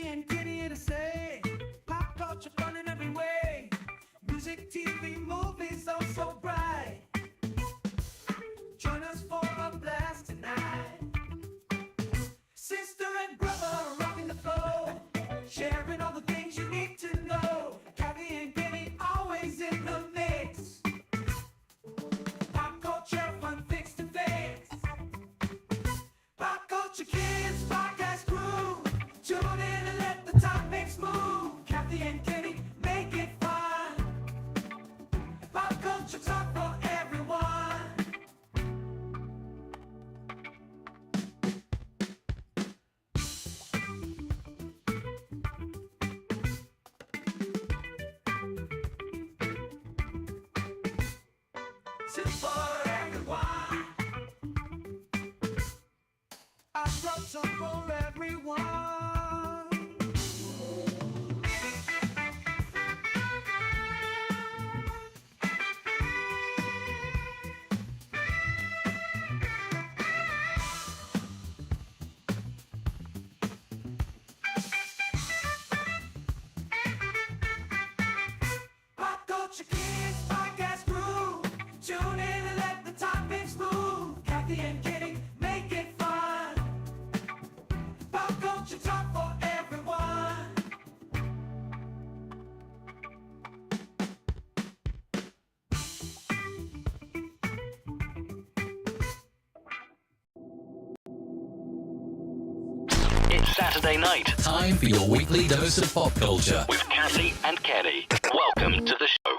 Kathy and Kenny here to say, pop culture fun in every way. Music, TV, movies, oh so bright. Join us for a blast tonight. Sister and brother rocking the flow, sharing all the things you need to know. Kathy and Kenny always in the mix. Pop culture fun fix to fix. Pop culture kids podcast crew, tune in and let the topics move. Kathy and Kenny make it fun. Pop culture talk for everyone. It's for everyone. I brought some for everyone. Pop culture kids podcast crew, tune in and let the topics move. Kathy and Kenny make it fun. Pop culture talk for everyone. It's Saturday night Time for your weekly dose of pop culture. with Cassie and Kenny. Welcome to the show.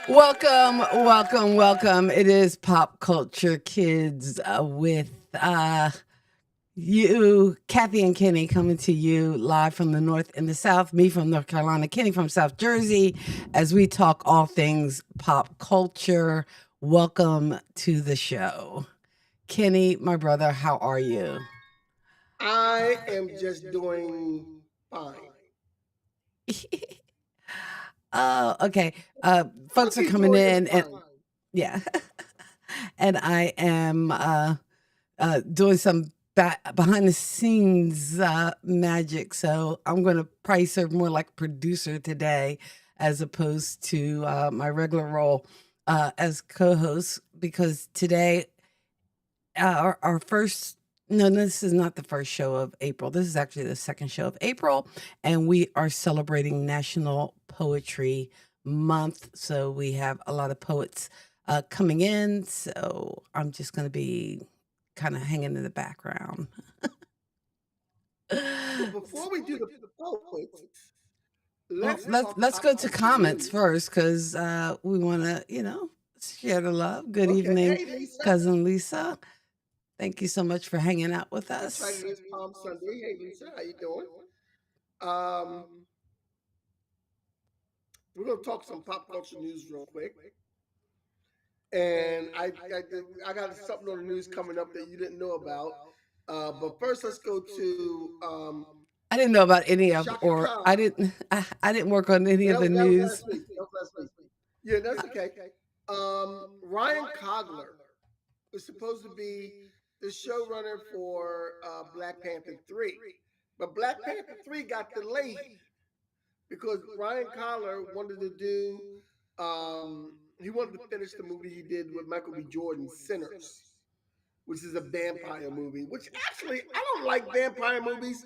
Welcome, welcome, welcome. It is Pop Culture Kids with you, Kathy and Kenny, coming to you live from the North and the South. Me from North Carolina, Kenny from South Jersey, as we talk all things pop culture. Welcome to the show. Kenny, my brother, how are you? I am just doing fine. Oh, okay. Folks are Keep coming doing in, just and fine. yeah, and I am doing some behind the scenes magic. So I'm going to probably serve more like producer today as opposed to my regular role as co-host, because today our first, no, this is not the first show of April. This is actually the second show of April, and we are celebrating National Poetry Month. So we have a lot of poets coming in. So I'm just going to be kind of hanging in the background. But before we do the poets, Well, let's talk let's pop go to culture comments news. first, because we want to, share the love. Good Okay. evening, Hey, Lisa. cousin Lisa. Thank you so much for hanging out with That's right. us. It is Palm Sunday. Hey, Lisa, how you doing? Um, we're gonna talk some pop culture news real quick. And I got something on the news coming up that you didn't know about. But first, let's go to I didn't know about any of, Shaka or Khan. I didn't work on any of the That was news. last week. That was last week. Yeah, that's okay. Ryan Coogler is supposed to be the showrunner for Black Panther 3. But Black Panther 3 got delayed because Ryan Coogler wanted to do, he wanted to finish the movie he did with Michael B. Jordan, Sinners, which is a vampire movie, which actually, I don't like vampire movies.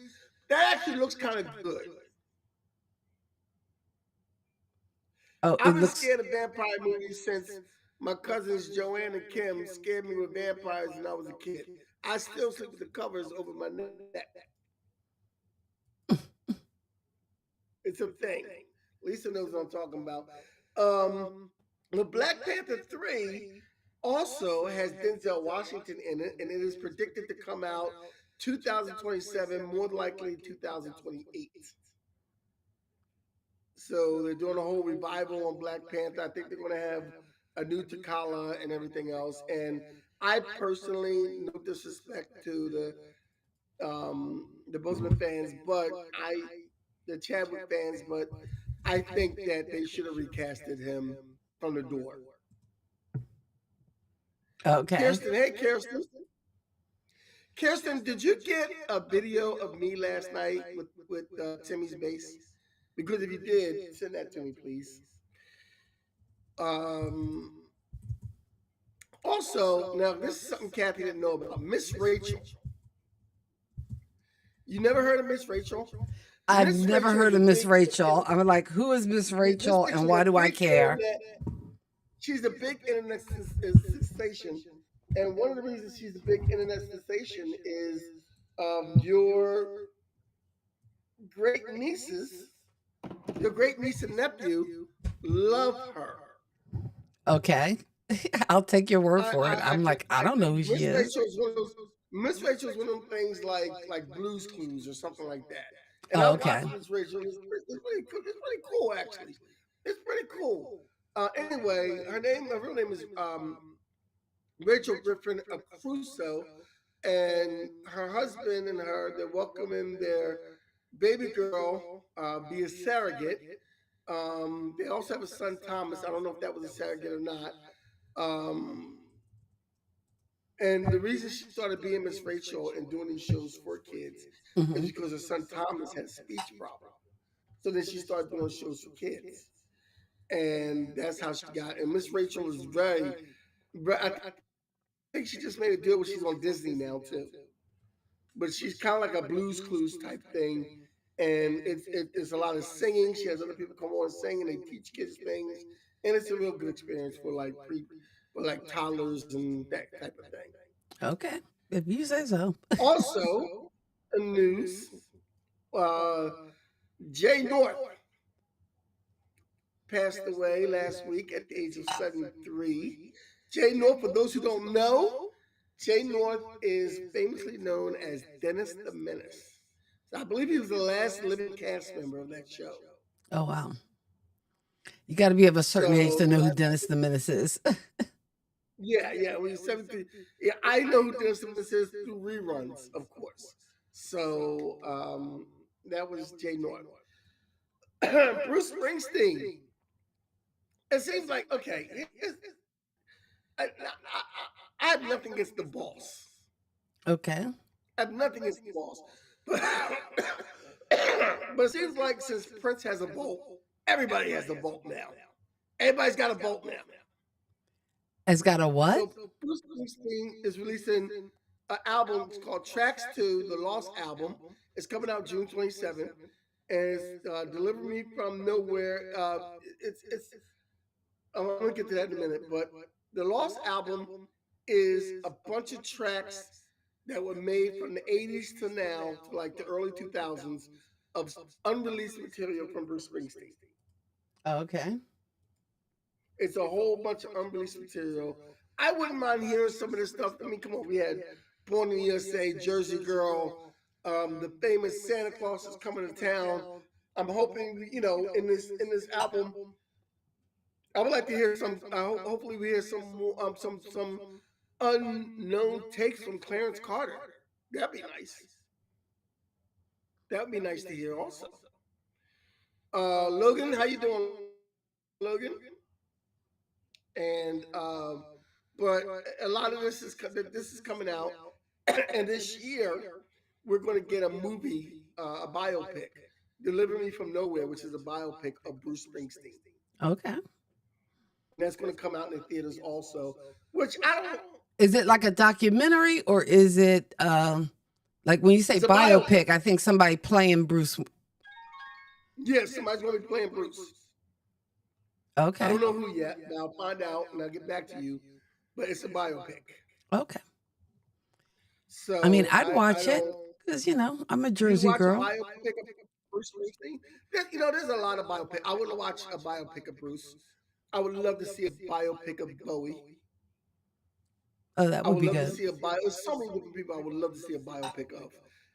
That actually looks kind of good. Oh, it I've been looks. scared of vampire movies since my cousins Joanne and Kim scared me with vampires when I was a kid. I still sleep with the covers over my neck. It's a thing. Lisa knows what I'm talking about. The Black Panther 3 also has Denzel Washington in it, and it is predicted to come out 2027, more likely 2028. So they're doing a whole revival on Black Panther. I think they're going to have a new T'Challa and everything else. And I personally, no disrespect to the Boseman fans, but the Chadwick fans, but I think that they should have recasted him from the door. Okay. Kirsten, hey Kirsten. Kirsten, did you get a video of me last night with Timmy's bass? Because if you did, send that to me, please. Um, Also, now this is something Kathy didn't know about. Miss Rachel. You never heard of Miss Rachel? I've Miss never Rachel heard is of a Miss big Rachel. I'm like, who is Miss Miss Rachel and Rachel's why a do I big care? she's a big internet sensation, and one of the reasons she's a big internet sensation is your great nieces, your great niece and nephew, love her. Okay. I'll take your word for it. I I'm like, I like don't know who she Miss is. Rachel's one of those. Miss Rachel's one of them things like Blue's Clues or something like that. And I Oh, okay. watched Miss Rachel. It's pretty cool actually. It's pretty cool. Anyway, her real name is Rachel Griffin Crusoe, and her husband and her, they're welcoming their baby girl be a surrogate. They also have a son, Thomas. I don't know if that was a surrogate or not. Um, and the reason she started being Miss Rachel and doing these shows for kids is Hmm. because her son Thomas had a speech problem. So then she started doing shows for kids, and that's how she got. And Miss Rachel is I think she just made a deal where she's on Disney now too. But she's kind of like a Blues Clues type thing, and it's a lot of singing. She has other people come on and sing, and they teach kids things, and it's a real good experience for for like toddlers and that type of thing. Okay. If you say so. Also, in news, uh, Jay North passed away last week at the age of 73. Jay North, for those who don't know, Jay North is famously known as Dennis the Menace. So I believe he was the last living cast member of that show. Oh, wow. You got to be of a certain age to know who So Dennis the Menace is. yeah, when he's 73. Yeah, I know who Dennis the Menace is through reruns, of course. So that was Jay North. Bruce Springsteen. It seems like, okay, I have nothing against the boss. Okay. I have nothing against the boss. But, but it seems like since Prince has a vault, everybody has a vault now. Everybody's got a vault now. Has got a what? So Bruce Springsteen is releasing an album. It's called Tracks 2, the Lost Album. It's coming out June 27th. And it's Deliver Me From Nowhere. It's I'm gonna get to that in a minute, but the Lost Album is a bunch of tracks that were made from the 80s to now, to like the early 2000s, of unreleased material from Bruce Springsteen. Okay. It's a whole bunch of unreleased material. I wouldn't mind hearing some of this stuff. I mean, come on, we had Born in the USA, Jersey Girl, the famous Santa Claus is coming to town. I'm hoping, in this album, I would like to hear some. Hopefully, we hear some more, some unknown takes from Clarence Carter. That'd be nice. That'd be nice to hear also. Logan, how you doing, Logan? And but a lot of this is coming out, and this year we're going to get a movie, a biopic, "Deliver Me from Nowhere," which is a biopic of Bruce Springsteen. Okay. That's going to come out in the theaters also, which I don't. Is it like a documentary or is it like when you say It's a biopic, I think somebody playing Bruce. Yeah, somebody's going to be playing Bruce. Okay. I don't know who yet, but I'll find out and I'll get back to you. But it's a biopic. Okay. So I mean, I'd watch it because, I'm a Jersey watch girl. a biopic of Bruce Springsteen? There's a lot of biopic. I wouldn't watch a biopic of Bruce. I would love to see a biopic of Bowie. Oh, that I would would be love good. to see there's so many different people I would love to see a biopic of.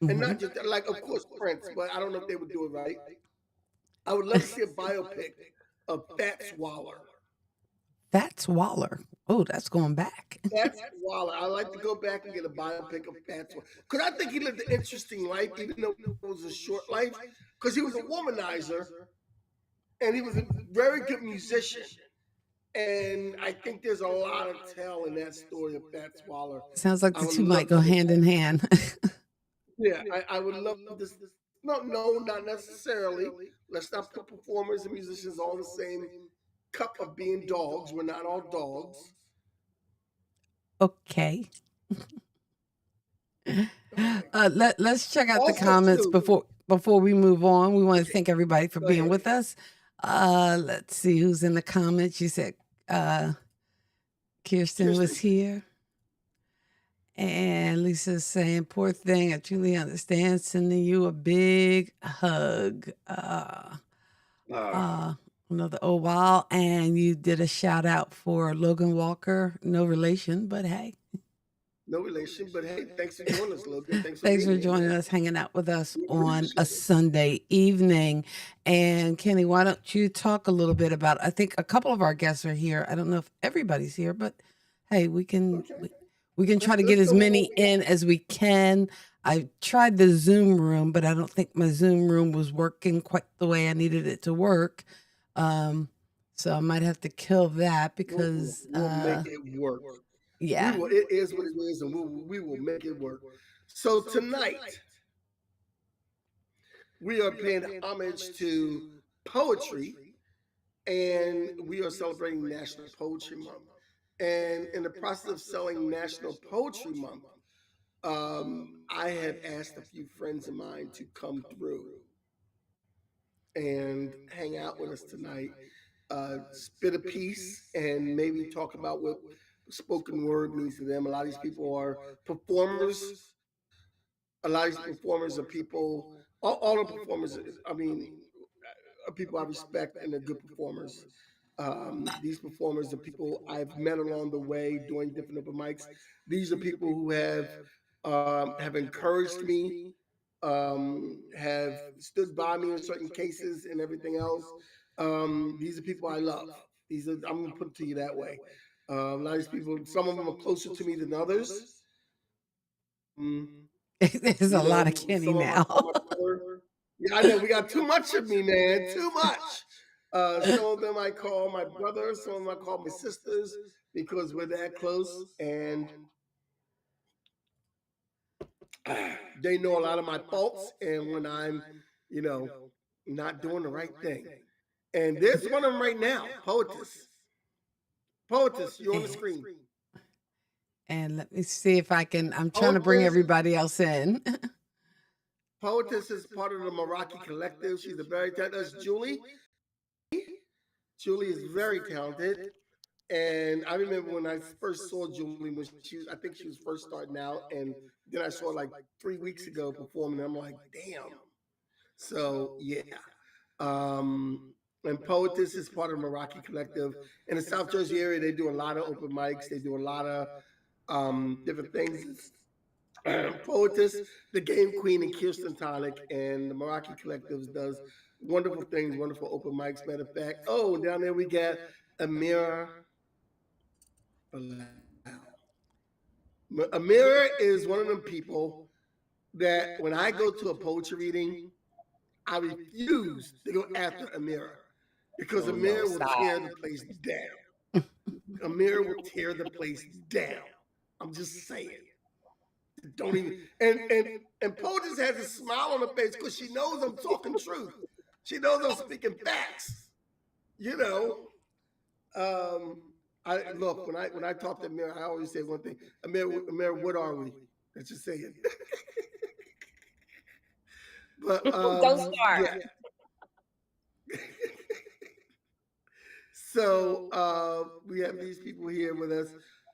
And not just like, of course, Prince, but I don't know if they would do it right. I would love to see a biopic of Fats Waller. Fats Waller. Oh, that's going back. Fats Waller. I like to go back and get a biopic of Fats Waller. Because I think he lived an interesting life, even though it was a short life. Because he was a womanizer and he was a very good musician. And I think there's a lot of tell in that story of Fat Swaller. Sounds like I the would two might love go to. hand in hand. Yeah, I would love this. No, no, not necessarily. Let's not put performers and musicians all in the same cup of being dogs. We're not all dogs. Okay. All right. Let's check out the Also, comments too. before we move on. We want to Okay, thank everybody for go being ahead. with us. Let's see who's in the comments. You said Kirsten was Kirsten. here. And Lisa's saying, poor thing, I truly understand. Sending you a big hug. Another oh wow. And you did a shout out for Logan Walker. No relation, but hey. No relation, but hey, thanks for joining us, Logan. Thanks for Thanks being for here, joining man. us, hanging out with us We on a appreciate it. Sunday evening. And Kenny, why don't you talk a little bit about, I think a couple of our guests are here. I don't know if everybody's here, but hey, we can Okay. we can try to Let's get as go with many what we got. in as we can. I tried the Zoom room, but I don't think my Zoom room was working quite the way I needed it to work. So I might have to kill that because We'll make it work. yeah. We will. It is what it is, and we will make it work. So tonight we are paying homage to poetry, and we are celebrating National Poetry Month. And in the process of selling National Poetry Month, I have asked a few friends of mine to come through and hang out with us tonight, spit a piece, and maybe talk about what spoken word means to them. A lot of these people are performers. A lot of these performers are people. All the performers, I mean, are people I respect and they're good performers. These performers are people I've met along the way doing different open mics. These are people who have encouraged me, have stood by me in certain cases and everything else. These are people I love. These are I'm gonna put it to you that way. A lot of these people, some of them are closer to me than others. There's a lot of Kenny Some of them I now. call my brother. Yeah, I know we got too much of me, man. Too much. Some of them I call my brother. Some of them I call my sisters because we're that close, and they know a lot of my faults and when I'm, you know, not doing the right thing. And there's one of them right now, Poetess. Poetess, you're on the screen. And let me see if I can. I'm trying to bring Poetess, everybody else in. Poetess is part of the Meraki Collective. She's a very talented. That's Julie. Julie is very talented. And I remember when I first saw Julie when I think she was first starting out, and then I saw her like 3 weeks ago performing. And I'm like, damn. So yeah. Um, and Poetess is part of the Meraki Collective. In the South Jersey area, they do a lot of open mics. They do a lot of different things. Poetess, the Game Queen, and Kirsten Tonic, and the Meraki Collectives does wonderful things, wonderful open mics. Matter of fact, oh, down there we got Ameerah. Ameerah is one of them people that when I go to a poetry reading, I refuse to go after Ameerah because Ameerah will tear the place down. Ameerah will tear the place down. I'm just saying. Don't even and Poetess has a smile on her face because she knows I'm talking truth. She knows I'm speaking facts. You know. I look when I talk to Ameerah, I always say one thing. Ameerah, what are we? Let's just say it. But Don't start. yeah. So we have these people here with us.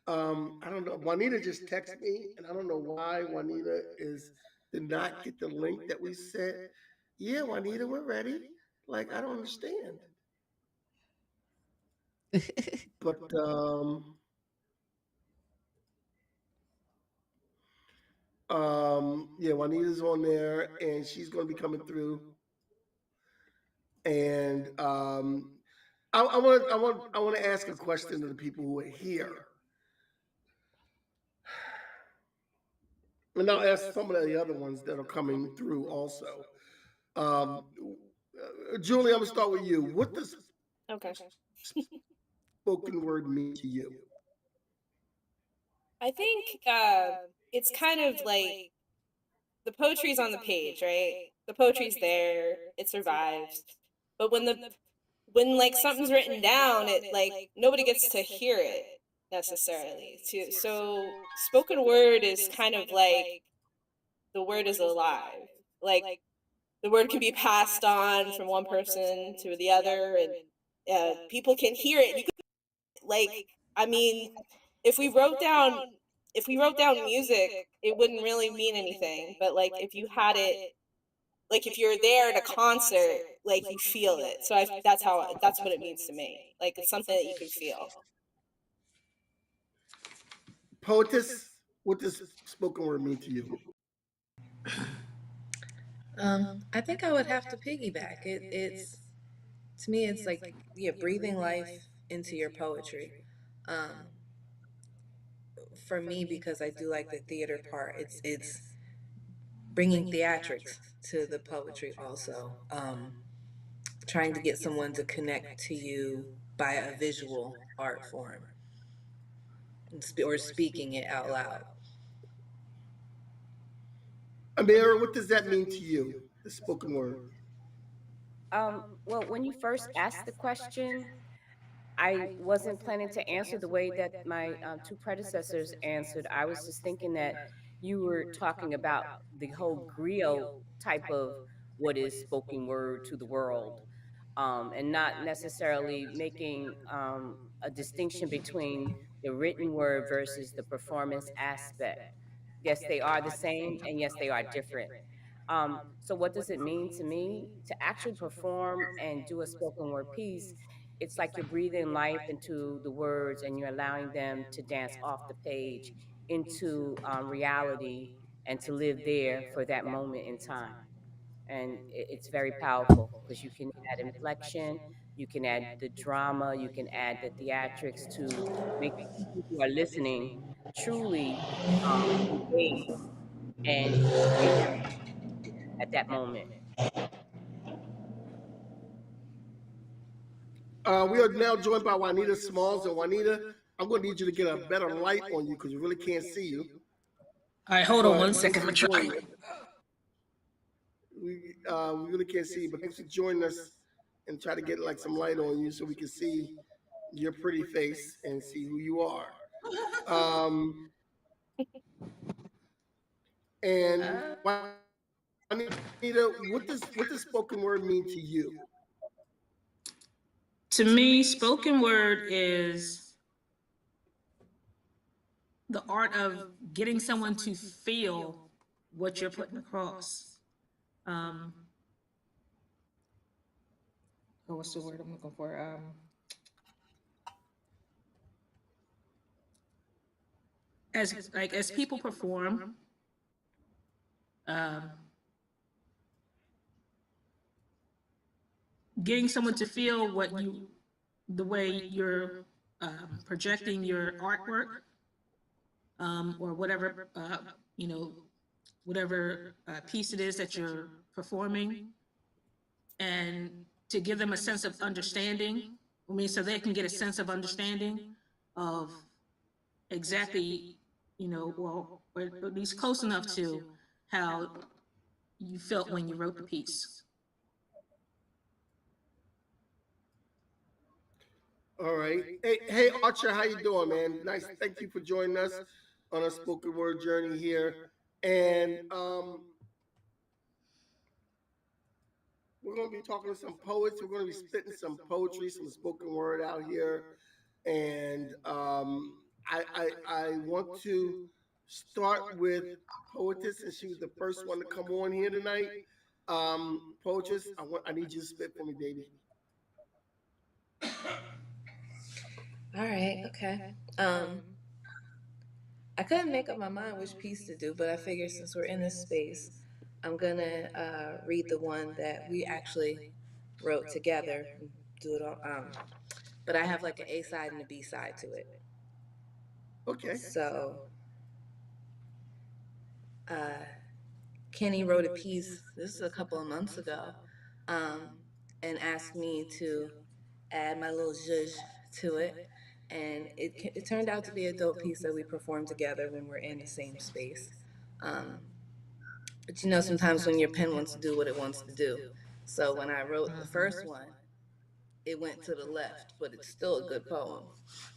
I don't know. Juanita just texted me, and I don't know why Juanita did not get the link that we sent. Yeah, Juanita, we're ready. Like, I don't understand. But yeah, Juanita's on there, and she's going to be coming through. And I want to ask a question to the people who are here. And I'll ask some of the other ones that are coming through also. Julie, I'm gonna start with you. What does Okay. spoken word mean to you? I think it's kind of like the poetry's on the page, right? The poetry's there, it survives. But when like something's written down, it like nobody gets to hear it necessarily. So spoken word is kind of like the word is alive. Like the word can be passed on from one person to the other, and people can hear it. You could, like, I mean, if we wrote down if we wrote down music, it wouldn't really mean anything. But like if you had it, like if you're there at a concert, like you feel it. So that's what it means to me. Like it's something that you can feel. Poetess, what does spoken word mean to you? I think I would have to piggyback. It's to me, it's like breathing life into your poetry. Um, for me, because I do like the theater part, it's bringing theatrics to the poetry also. Trying to get someone to connect to you by a visual art form or speaking it out loud. Ameerah, what does that mean to you? The spoken word. Well, when you first asked the question, I wasn't planning to answer the way that my two predecessors answered. I was just thinking that you were talking about the whole griot type of what is spoken word to the world, and not necessarily making a distinction between the written word versus the performance aspect. Yes, they are the same, and yes, they are different. So, what does it mean to me to actually perform and do a spoken word piece? It's like you're breathing life into the words and you're allowing them to dance off the page into reality and to live there for that moment in time. And it's very powerful because you can add inflection, you can add the drama, you can add the theatrics to make the people who are listening truly engage and bring them at that moment. We are now joined by Juanita Smalls. And Juanita, I'm going to need you to get a better light on you because we really can't see you. All right, hold on But one second. I'm thanks for gonna try. joining us. We really can't see you, but thanks for joining us and try to get like some light on you so we can see your pretty face and see who you are. And Juanita, what does spoken word mean to you? To me, spoken word is the art of getting someone to feel what you're putting across. What's the word I'm looking for? As people perform, getting someone to feel the way you're projecting your artwork, or whatever whatever piece it is that you're performing, and to give them a sense of understanding. I mean, so they can get a sense of understanding of exactly, well, or at least close enough to how you felt when you wrote the piece. All right. Hey, Archer, how you doing, man? Nice. Thank you for joining us on a spoken word journey here. And we're going to be talking to some poets. We're going to be spitting some poetry, some spoken word out here. And I want to start with Poetess, and she was the first one to come on here tonight. Poetess, I need you to spit for me, baby. All right, okay. I couldn't make up my mind which piece to do, but I figured since we're in this space, I'm gonna read the one that we actually wrote together. Do it all. But I have like an A side and a B side to it. Okay. So, Kenny wrote a piece. This is a couple of months ago, and asked me to add my little zhuzh to it. And it turned out to be a dope piece that we performed together when we're in the same space. But you know, sometimes when your pen wants to do what it wants to do. So when I wrote the first one, it went to the left, but it's still a good poem.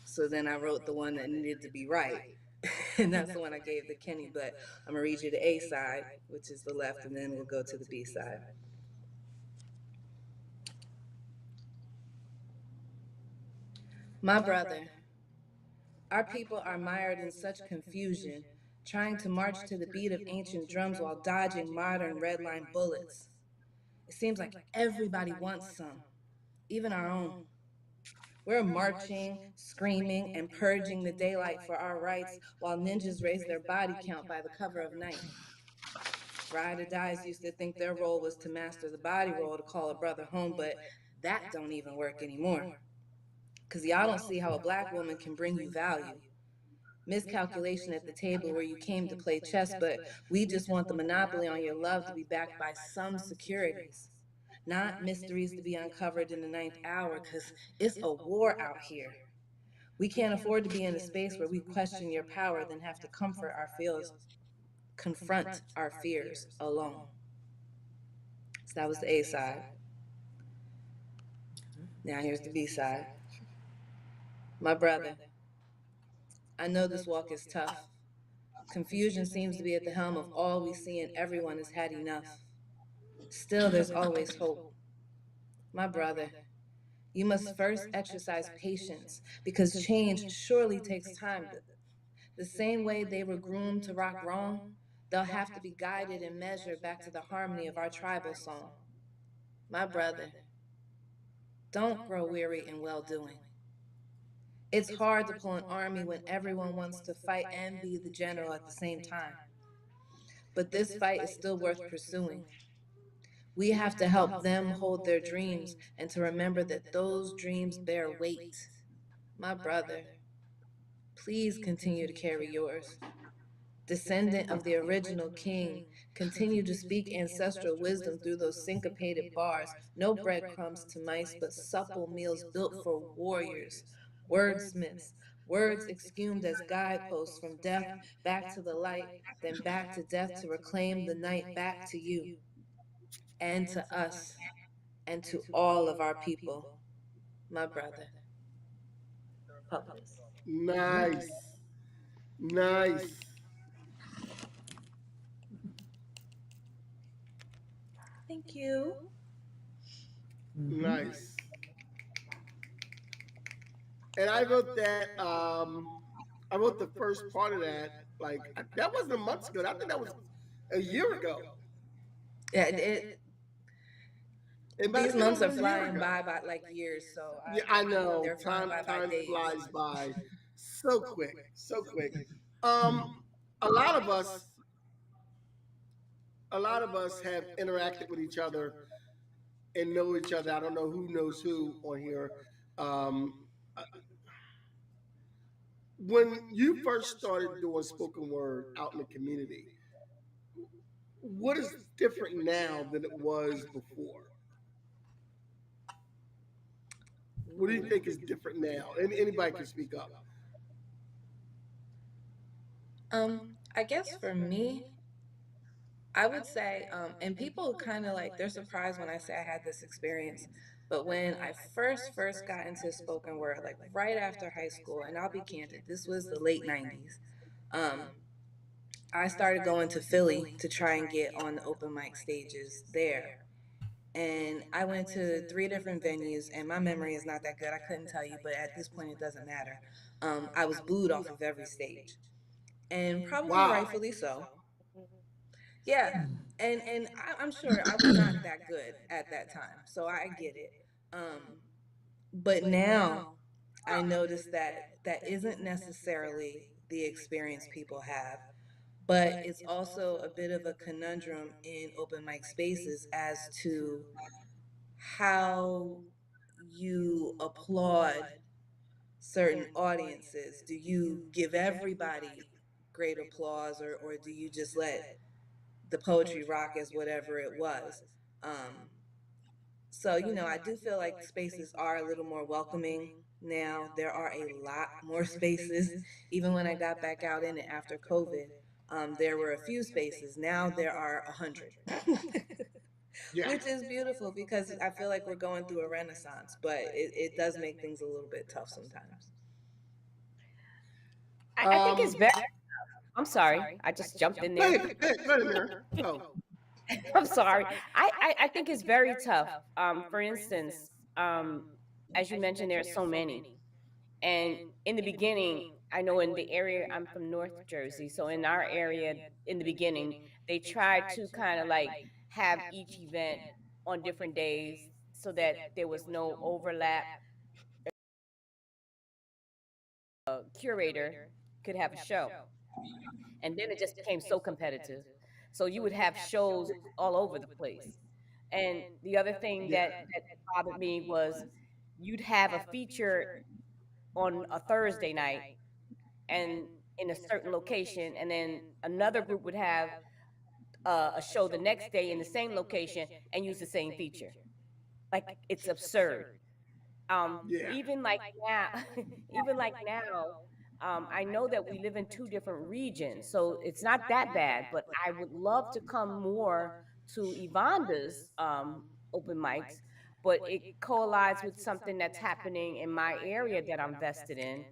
So then I wrote the one that needed to be right. And that's the one I gave to Kenny. But I'm going to read you the A side, which is the left, and then we'll go to the B side. My brother, our people are mired in such confusion, trying to march to the beat of ancient drums while dodging modern redline bullets. It seems like everybody wants some, even our own. We're marching, screaming, and purging the daylight for our rights while ninjas raise their body count by the cover of night. Ride or dies used to think their role was to master the body roll to call a brother home, but that don't even work anymore. Because y'all don't see how a black woman can bring you value. Miscalculation at the table where you came to play chess, but we just want the monopoly on your love to be backed by some securities. Not mysteries to be uncovered in the 9th hour, because it's a war out here. We can't afford to be in a space where we question your power, then have to comfort our fears, confront our fears alone. So that was the A side. Now here's the B side. My brother, I know this walk is tough. Confusion seems to be at the helm of all we see, and everyone has had enough. Still, there's always hope. My brother, you must first exercise patience, because change surely takes time. The same way they were groomed to rock wrong, they'll have to be guided and measured back to the harmony of our tribal song. My brother, don't grow weary in well-doing. It's hard to pull an army when everyone wants to fight and be the general at the same time. But this fight is still worth pursuing. We have to help them hold their dreams and to remember that those dreams bear weight. My brother, please continue to carry yours. Descendant of the original king, continue to speak ancestral wisdom through those syncopated bars. No breadcrumbs to mice, but supple meals built for warriors, wordsmiths, words exhumed as guideposts from death back to the light, then back to death to reclaim the night back to you and to us and to all of our people. My brother. Impoetyss. Nice. Nice. Thank you. Nice. And I wrote that. I wrote the first part of that. Like that wasn't months ago. I think that was a year ago. Yeah, It might these have been months are over a year flying ago. by like years, so Yeah, I know. they're flying Time by time days. flies by so quick, so quick. A lot of us, have interacted with each other and know each other. I don't know who knows who on here. Um, uh, when you first started doing spoken word out in the community, what is different now than it was before? What do you think is different now? And anybody can speak up. I guess for me, I would say, and people kind of like, they're surprised when I say I had this experience, but when I first got into spoken word, like right after high school, and I'll be candid, this was the late 90s, I started going to Philly to try and get on the open mic stages there. And I went to 3 different venues, and my memory is not that good. I couldn't tell you, but at this point, it doesn't matter. I was booed off of every stage, and probably rightfully so. Yeah, and I'm sure I was not that good at that time, so I get it. But now I notice that that isn't necessarily the experience people have, but it's also a bit of a conundrum in open mic spaces as to how you applaud certain audiences. Do you give everybody great applause, or do you just let the poetry rock as whatever it was? So, I do feel like spaces are a little more welcoming now. There are a lot more spaces. Even when I got back out in it after COVID, there were a few spaces. Now there are 100, Yeah. which is beautiful because I feel like we're going through a renaissance, but it does make things a little bit tough sometimes. I think it's very. I'm sorry, I just jumped in Go there. ahead, go ahead, Ameerah. Oh. I'm sorry. I think it's very tough. For instance, as you mentioned, there are so many. And in the beginning, I know in the area, I'm from North Jersey. So in our area, in the beginning, they tried to kind of like have each event on different days so that there was no overlap. Curator could have a show. And then it just became so competitive. So you would have shows all over the place. And the other thing that bothered me was you'd have a feature on a Thursday night and in a certain location, and then another group would have a show the next day in the same location and use the same feature. Like it's absurd. Yeah. Even like now, even like now, I know that we live in two different regions, so it's not that bad. But I would love to come more to Yvanda's open mics, but it collides with something that's happening in my area that I'm vested in.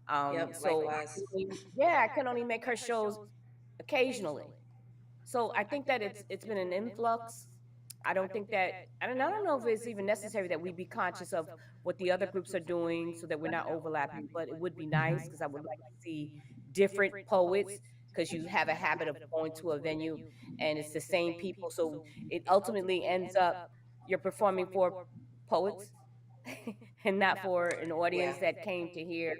Yep, So likewise. yeah, I can only make her shows occasionally. So I think that it's been an influx. I don't think that I don't know if it's even necessary that we be conscious of what the other groups are doing so that we're not overlapping, but it would be nice because I would like to see different poets because you have a habit of going to a venue and it's the same people. So it ultimately ends up you're performing for poets and not for an audience that came to hear,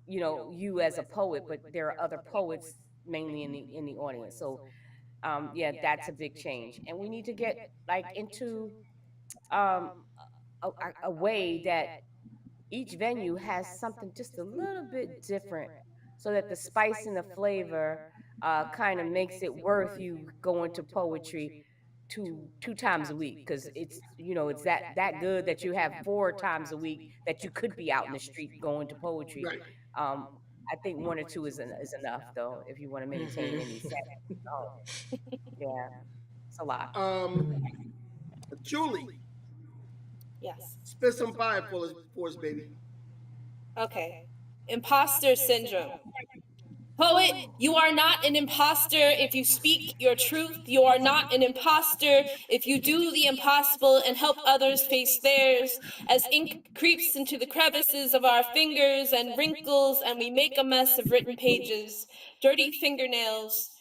you as a poet, but there are other poets mainly in the audience. So yeah, that's a big change, and we need to get like into um, a way that each venue has something just a little bit different, so that the spice and the flavor kind of makes it worth you going to poetry two times a week because it's that good that you have 4 times a week that you could be out in the street going to poetry. Right. Um, I think 1 or 2 is enough though if you want to maintain any sanity. Oh, yeah, it's a lot. Julie, Yes. spit some fire for us, baby. Okay. Imposter syndrome. Poet, you are not an imposter if you speak your truth. You are not an imposter if you do the impossible and help others face theirs. As ink creeps into the crevices of our fingers and wrinkles, and we make a mess of written pages, dirty fingernails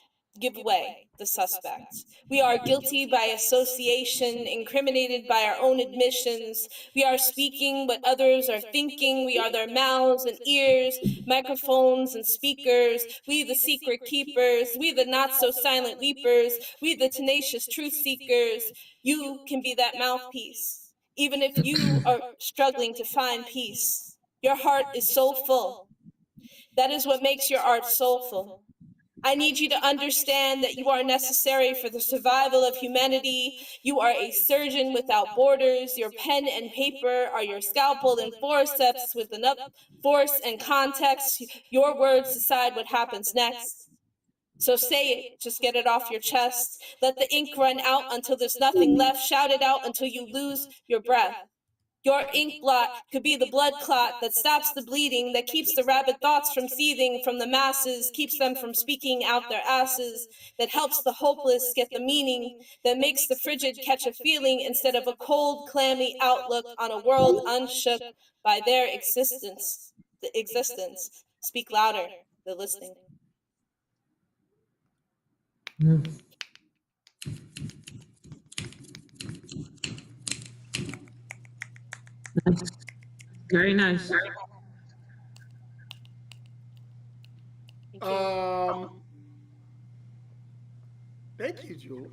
give away the suspect. We are guilty by association, incriminated by our own admissions. We are speaking what others are thinking. We are their mouths and ears, microphones and speakers. We the secret keepers. We the not so silent weepers. We the tenacious truth seekers. You can be that mouthpiece, even if you are struggling to find peace. Your heart is so full. That is what makes your art soulful. I need you to understand that you are necessary for the survival of humanity. You are a surgeon without borders. Your pen and paper are your scalpel and forceps with enough force and context. Your words decide what happens next. So say it, just get it off your chest. Let the ink run out until there's nothing left. Shout it out until you lose your breath. Your ink blot could be the blood clot that stops the bleeding, that keeps the rabid thoughts from seething from the masses, keeps them from speaking out their asses, that helps the hopeless get the meaning, that makes the frigid catch a feeling instead of a cold, clammy outlook on a world unshook by their existence. The existence. Speak louder, the listening. Very nice. Thank you, Jules.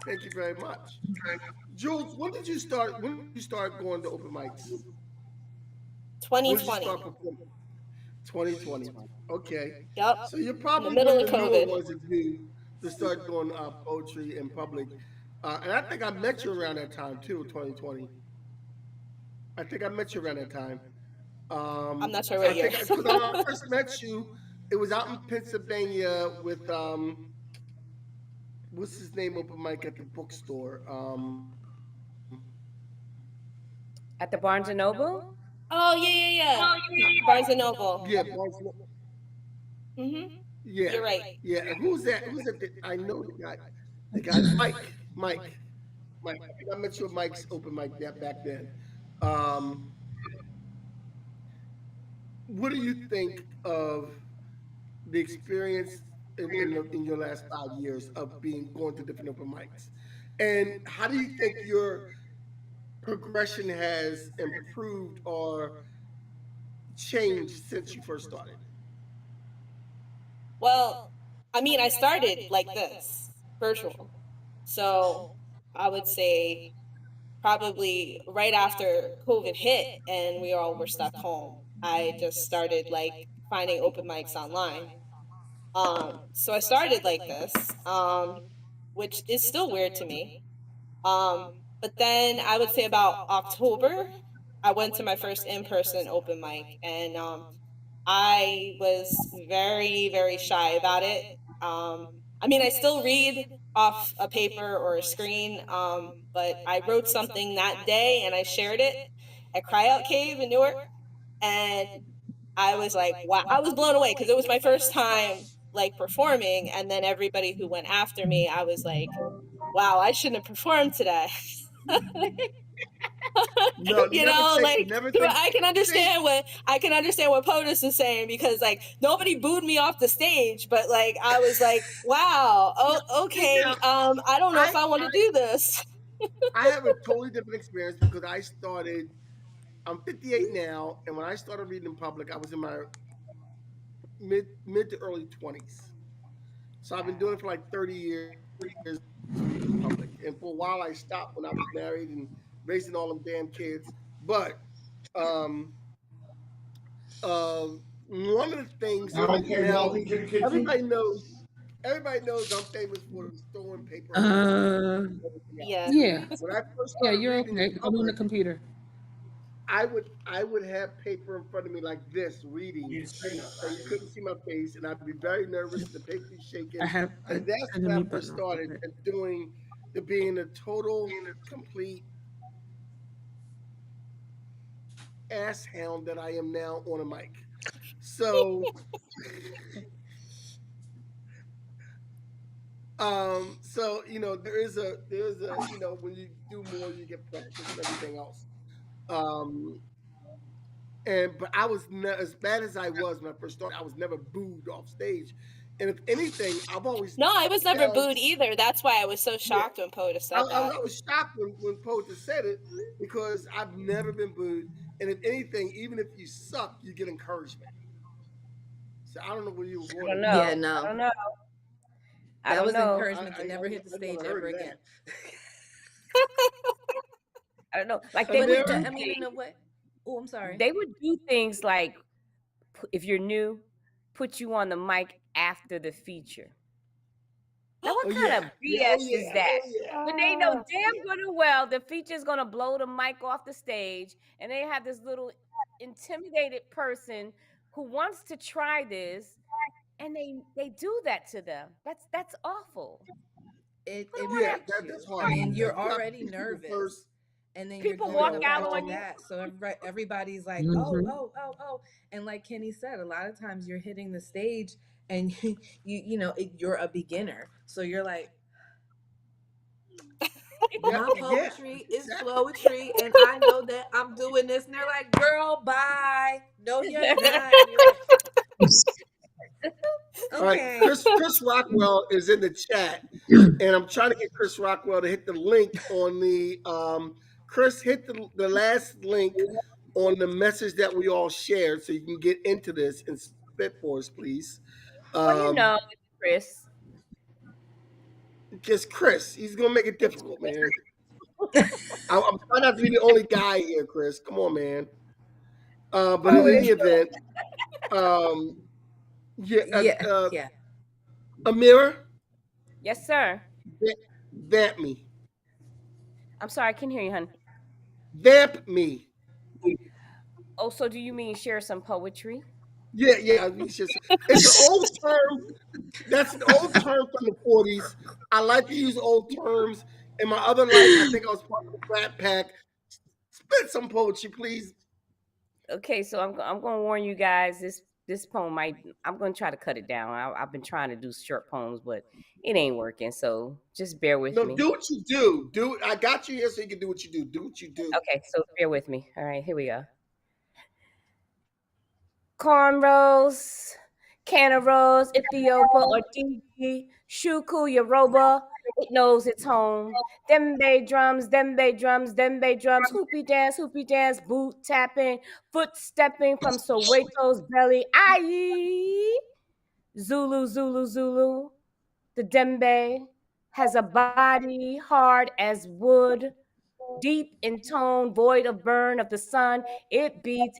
Thank you very much. Jules, when did you start? When did you start going to open mics? 2020. 2020. Okay. Yep. So you're probably In the middle one of of the newer COVID. ones to start doing poetry in public. And I think I met you around that time too, 2020. I think I met you around that time. I'm not sure I what year. think because when I first met you, it was out in Pennsylvania with what's his name open mic at the bookstore. At the Barnes and Noble? Oh yeah. Barnes and Yeah, Noble. Barnes. Mm-hmm. Yeah, You're right. yeah. And who's that? Who's that? I know the guy. The guy, Mike. I think I met you at Mike's open mic back then. Um, what do you think of the experience in your last 5 years of being going to different open mics, and how do you think your progression has improved or changed since you first started? Well, I mean, I started like this, virtual. So I would say probably right after COVID hit and we all were stuck home, I just started like finding open mics online. So I started like this, which is still weird to me. But then I would say about October, I went to my first in-person open mic, and I was very, very shy about it. I mean, I still read off a paper or a screen, but I wrote something that day and I shared it at Cryout Cave in Newark, and I was like, wow, I was blown away because it was my first time like performing, and then everybody who went after me, I was like, wow, I shouldn't have performed today. No, You know, like never take. I can understand what POTUS is saying, because like nobody booed me off the stage, but like I was like, wow, oh okay, I don't know if I want to do this. I have a totally different experience because I started. I'm 58 now, and when I started reading in public, I was in my mid to early 20s. So I've been doing it for like 30 years reading in public. And for a while I stopped when I was married and raising all them damn kids. But um one of the things now everybody knows everybody knows I'm famous for throwing paper around and everything else. Yeah. Yeah, When I first yeah, started you're reading in okay. I'm on the public, computer. I would have paper in front of me like this reading, and you couldn't see my face, and I'd be very nervous. The paper be I shaking, have and that's the when I mute first button off. started Okay. doing to being a total, complete ass hound that I am now on a mic. So, there is a when you do more, you get practice and everything else. Um, but I was as bad as I was when I first started. I was never booed off stage, and if anything, I've always No, I was never found booed either. That's why I was so yeah. shocked when POTUS I, said I, that. I was shocked when Poetess said it because I've never been booed, and if anything, even if you suck, you get encouragement. So I don't know where you were I going don't with know. that. Yeah, I no. don't know. I That don't was know. encouragement to never hit the I never stage heard ever of again. I don't know. Like they But would it, do Amira, I mean, in things. a way. Oh, I'm sorry. They would do things like if you're new, put you on the mic after the feature. Now, what oh kind yeah, of yeah, oh BS is yeah, that? oh yeah. When they know damn good and well the feature's gonna blow the mic off the stage, and they have this little intimidated person who wants to try this, and they do that to them. That's awful. Put them It on Yeah, that. breaks you. that's I horrible. mean, And you're you got already people first, nervous, and then you're People you walk going know. up out after on you. that. So everybody's like, oh, Mm-hmm. oh, oh, oh. And like Kenny said, a lot of times you're hitting the stage and you're a beginner. So you're like, Yeah, my yeah, poetry is exactly. poetry, and I know that I'm doing this. And they're like, girl, bye. No, you're not. And you're like, All right, okay. Chris Rockwell is in the chat, and I'm trying to get Chris Rockwell to hit the link on the Chris hit the last link on the message that we all shared, so you can get into this and spit for us, please. Well, you Um, know, Chris. just Chris, he's gonna make it difficult, man. I'm trying not to be the only guy here, Chris. Come on, man. But in Oh, it any is. event, um, yeah, Yeah, yeah. Ameerah, Yes, sir. vamp me. I'm sorry, I can't hear you, hon. Vamp me. Oh, so do you mean share some poetry? Yeah. It's an old term. That's an old term from the 40s. I like to use old terms. In my other life, I think I was part of the Rat Pack. Spit some poetry, please. Okay, so I'm going to warn you guys. This poem might. I'm going to try to cut it down. I've been trying to do short poems, but it ain't working. So just bear with No, me. do what you do. I got you here so you can do what you do. Do what you do. Okay, so bear with me. All right, here we go. Cornrows, Canaros, Ethiopia, or DG, Shuku, Yoruba, it knows its home. Dembe drums, dembe drums, dembe drums, hoopy dance, boot tapping, foot stepping from Soweto's belly. Aye! Zulu, Zulu, Zulu. The dembe has a body hard as wood, deep in tone, void of burn of the sun. It beats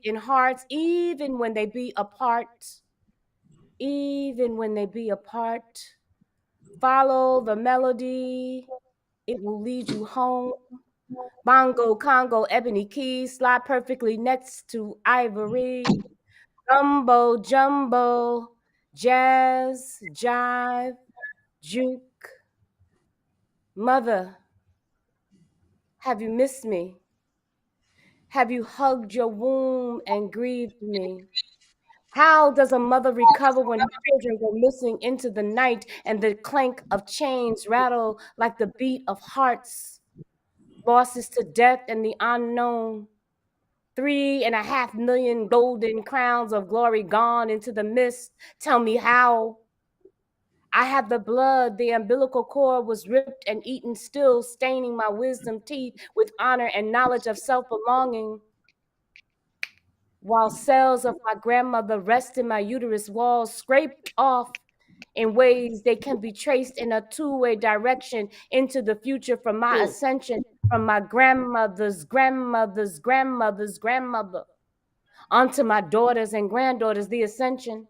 in hearts, even when they be apart. Even when they be apart. Follow the melody, it will lead you home. Bongo, Congo, ebony keys slide perfectly next to ivory. Gumbo, jumbo, jazz, jive, juke. Mother, have you missed me? Have you hugged your womb and grieved me? How does a mother recover when her children go missing into the night and the clank of chains rattle like the beat of hearts? Losses to death and the unknown. 3.5 million golden crowns of glory gone into the mist. Tell me how. I have the blood, the umbilical cord was ripped and eaten, still staining my wisdom teeth with honor and knowledge of self-belonging. While cells of my grandmother rest in my uterus walls, scraped off in ways they can be traced in a two-way direction into the future from my ascension, from my grandmother's grandmother's grandmother's grandmother, onto my daughters and granddaughters, the ascension.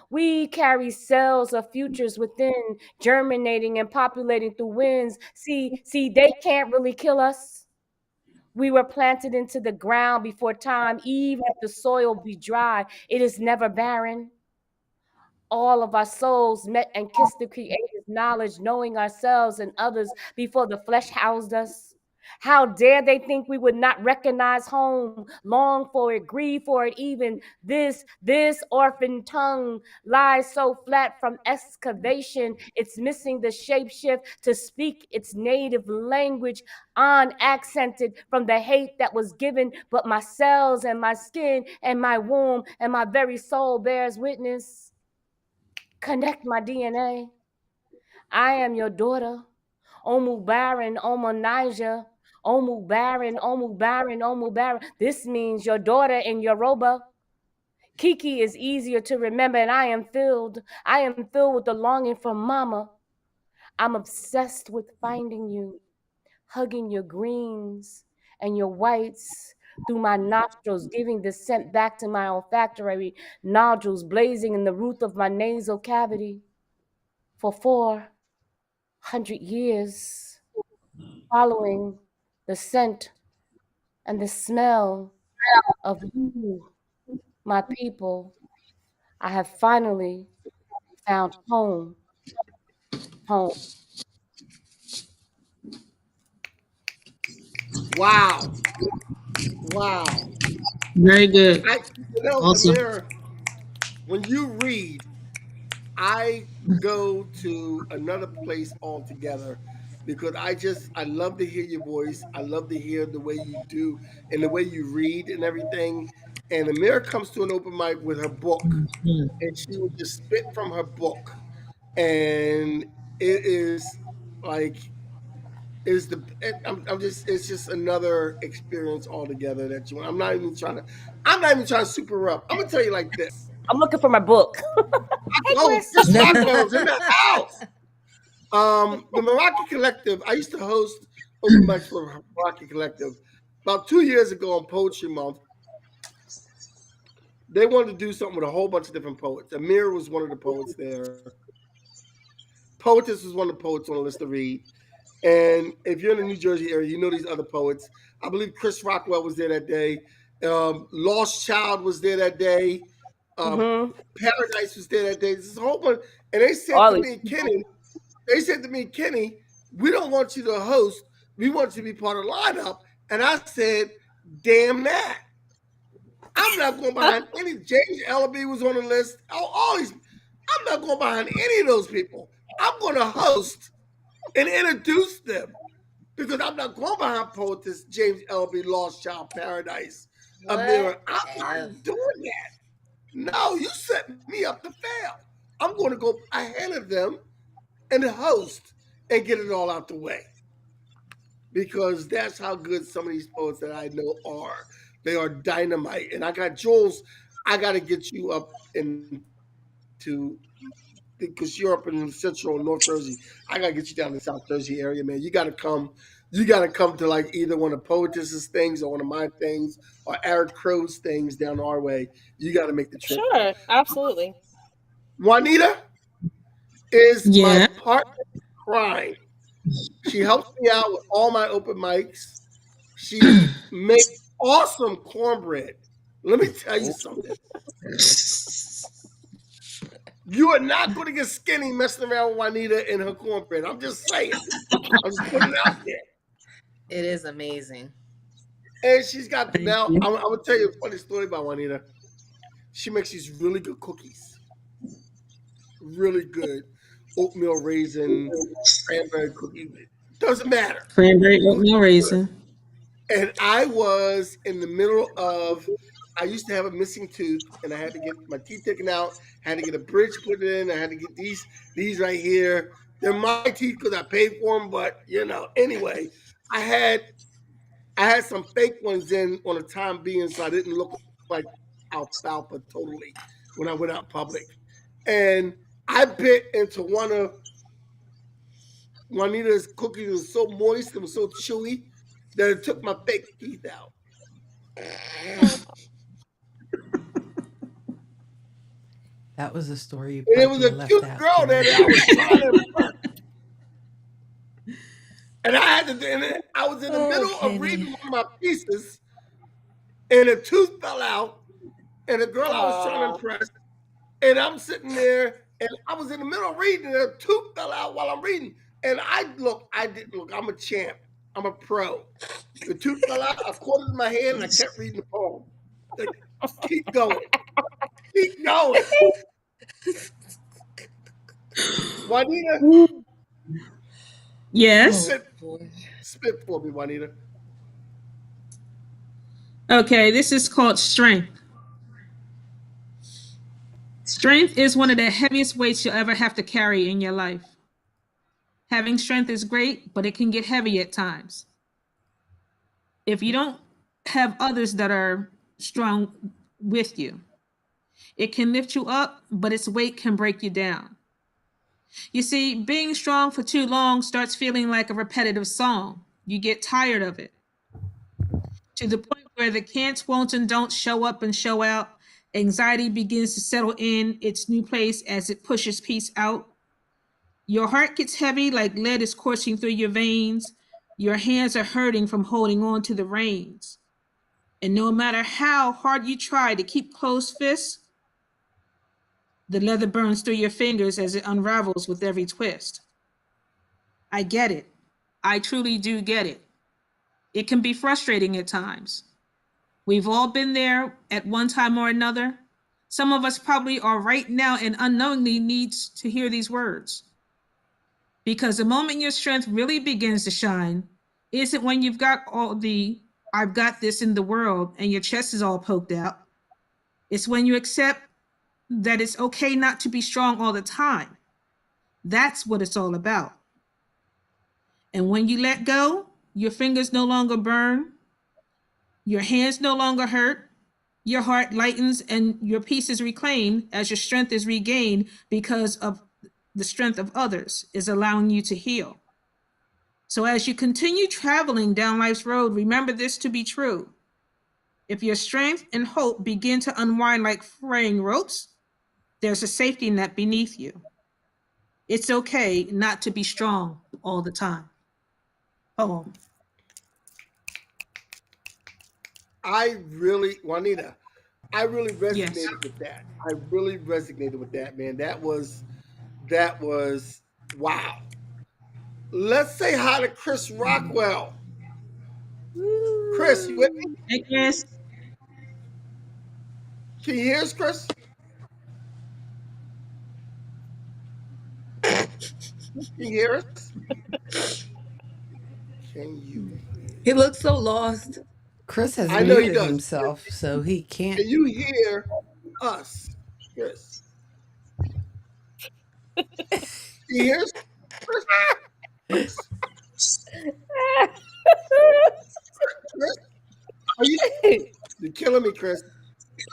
We carry cells of futures within, germinating and populating through winds. See, they can't really kill us. We were planted into the ground before time, even if the soil be dry, it is never barren. All of our souls met and kissed the Creator's knowledge, knowing ourselves and others before the flesh housed us. How dare they think we would not recognize home, long for it, grieve for it, even this orphan tongue lies so flat from excavation, it's missing the shape shift to speak its native language, unaccented from the hate that was given, but my cells and my skin and my womb and my very soul bears witness. Connect my DNA. I am your daughter. Omu Baron, Omu Niger. Omu Baron, Omu Baron, Omu Baron. This means your daughter in Yoruba. Kiki is easier to remember, and I am filled. I am filled with the longing for mama. I'm obsessed with finding you, hugging your greens and your whites through my nostrils, giving the scent back to my olfactory nodules, blazing in the root of my nasal cavity. For 400 years, following the scent and the smell of you, my people, I have finally found home. Home. Wow. Very good. Awesome. Ameerah, when you read, I go to another place altogether because I love to hear your voice. I love to hear the way you do and the way you read and everything. And Ameerah comes to an open mic with her book, and she would just spit from her book, and it is like is the I'm just it's just another experience altogether that you. I'm not even trying to super her up. I'm gonna tell you like this. I'm looking for my book. Hey, Oh, Chris. Chris Rockwell's in the house. The Meraki Collective. I used to host open mics for Meraki Collective about 2 years ago on Poetry Month. They wanted to do something with a whole bunch of different poets. Ameerah was one of the poets there. Impoetyss was one of the poets on the list to read. And if you're in the New Jersey area, you know these other poets. I believe Chris Rockwell was there that day. Lost Child was there that day. Mm-hmm. Paradise was there that day. This is a whole bunch. And they said All to these me, Kenny, we don't want you to host. We want you to be part of the lineup. And I said, damn that. I'm not going behind any. James Ellaby was on the list. All these. I'm not going behind any of those people. I'm going to host and introduce them because I'm not going behind Poetess, James Ellaby, Lost Child, Paradise, Ameerah. I'm not doing that. No, you set me up to fail. I'm going to go ahead of them and host and get it all out the way because that's how good some of these poets that I know are. They are dynamite. And I got Jules, I got to get you up into because you're up in Central and North Jersey. I got to get you down to the South Jersey area, man. You got to come. You got to come to like either one of Poetess's things or one of my things or Eric Crow's things down our way. You got to make the trip. Sure, absolutely. Juanita is my Yeah. partner in crime. She helps me out with all my open mics. She makes awesome cornbread. Let me tell you something. You are not going to get skinny messing around with Juanita and her cornbread. I'm just saying. I'm just putting it out there. It is amazing. And she's got now. I'm gonna tell you a funny story about Juanita. She makes these really good cookies, really good oatmeal raisin cranberry cookie. Doesn't matter. Cranberry oatmeal raisin. And I was in the middle of. I used to have a missing tooth, and I had to get my teeth taken out. Had to get a bridge put in. I had to get these right here. They're my teeth because I paid for them, but anyway, I had some fake ones in on a time being, so I didn't look like alfalfa totally when I went out public. And I bit into one of Juanita's cookies. It was so moist, it was so chewy that it took my fake teeth out. That was a story you And it was probably a left cute out. girl there that I was trying to impress. And I had to, and I was in the middle of reading one of my pieces, and a tooth fell out, and the girl I was trying to impress, and I'm sitting there, and I was in the middle of reading, and a tooth fell out while I'm reading. And I didn't look, I'm a champ. I'm a pro. The tooth fell out, I caught it in my hand, and I kept reading the poem. Like, keep going. Keep going. Juanita, Yes. spit for me, Juanita. Okay, this is called strength. Strength is one of the heaviest weights you'll ever have to carry in your life. Having strength is great, but it can get heavy at times. If you don't have others that are strong with you, it can lift you up, but its weight can break you down. You see, being strong for too long starts feeling like a repetitive song. You get tired of it. To the point where the can'ts, won'ts, and don'ts show up and show out. Anxiety begins to settle in its new place as it pushes peace out. Your heart gets heavy like lead is coursing through your veins. Your hands are hurting from holding on to the reins. And no matter how hard you try to keep closed fists, the leather burns through your fingers as it unravels with every twist. I get it. I truly do get it. It can be frustrating at times. We've all been there at one time or another. Some of us probably are right now and unknowingly needs to hear these words. Because the moment your strength really begins to shine isn't when you've got all the I've got this in the world and your chest is all poked out. It's when you accept that it's okay not to be strong all the time. That's what it's all about. And when you let go, your fingers no longer burn, your hands no longer hurt, your heart lightens, and your peace is reclaimed as your strength is regained because of the strength of others is allowing you to heal. So as you continue traveling down life's road, remember this to be true. If your strength and hope begin to unwind like fraying ropes, there's a safety net beneath you. It's okay not to be strong all the time. Oh, Juanita, I really yes. resonated with that. I really resonated with that, man. That was wow. Let's say hi to Chris Rockwell. Chris, you with me? Hey, Chris. Can you hear us, Chris? Can you hear us? Can you hear? He looks so lost. Chris has I know he muted does. himself, so he can't. Can you hear us, Chris? Can you hear us, Chris? Chris? Are you? You're killing me, Chris.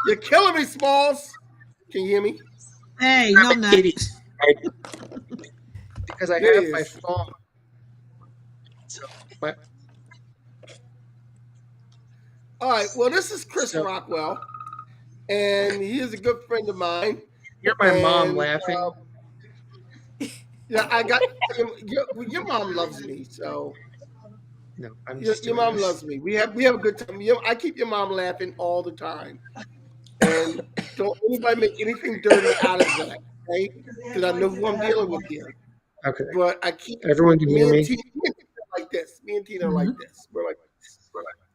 You're killing me, Smalls. Can you hear me? Hey, no, I'm not. Because I There have he my is. phone. So, but All right. Well, this is Chris So- Rockwell, and he is a good friend of mine. you're my mom And, laughing. Yeah, I got your mom loves me, so No, I'm your, just your doing mom this. loves me. We have a good time. I keep your mom laughing all the time, and don't anybody make anything dirty out of that, okay? Because I know who I'm dealing with here. Okay. But I keep Everyone can hear me and me. Tina are like this. Me and Tina are like this. We're like this.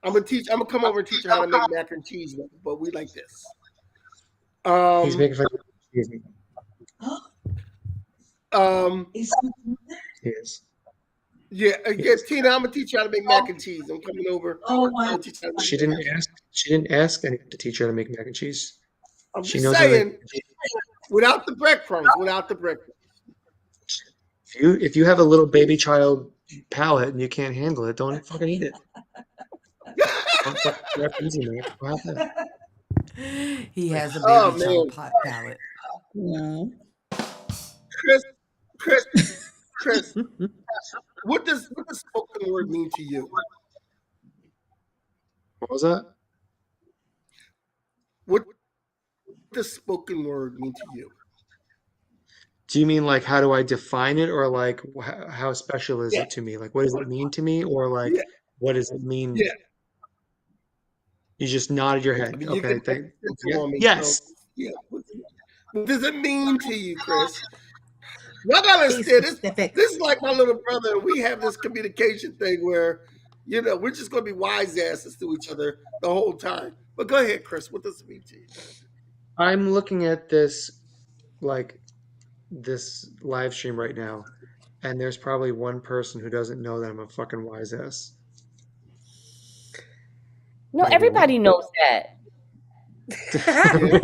I'm gonna come over and teach her how to make mac and cheese, but we like this. He's making fun of me. He is. Yeah, Tina, I'm gonna teach you how to make mac and cheese. I'm coming over. I'm gonna teach you how to make She mac and didn't cheese. ask. She didn't ask anyone to teach her how to make mac and cheese. I'm She just knows how to. saying, without the breadcrumbs, If you have a little baby child palate and you can't handle it, don't fucking eat it. Don't fucking grab it easy, man. Go have that. He has a baby Oh, child man. pot palate. No. Chris, what does spoken word mean to you? What was that? What does spoken word mean to you? Do you mean like how do I define it, or like how special is Yeah. it to me? Like what does it mean to me, or like Yeah. what does it mean? Yeah. You just nodded your I head. mean, you Okay, can take it yeah. on me. Yes. So, yeah. What does it mean to you, Chris? Y'all gotta understand this. This is like my little brother. We have this communication thing where, we're just gonna be wise asses to each other the whole time. But go ahead, Chris. What does it mean to you? I'm looking at this live stream right now, and there's probably one person who doesn't know that I'm a fucking wise ass. No, Maybe everybody knows that. I mean,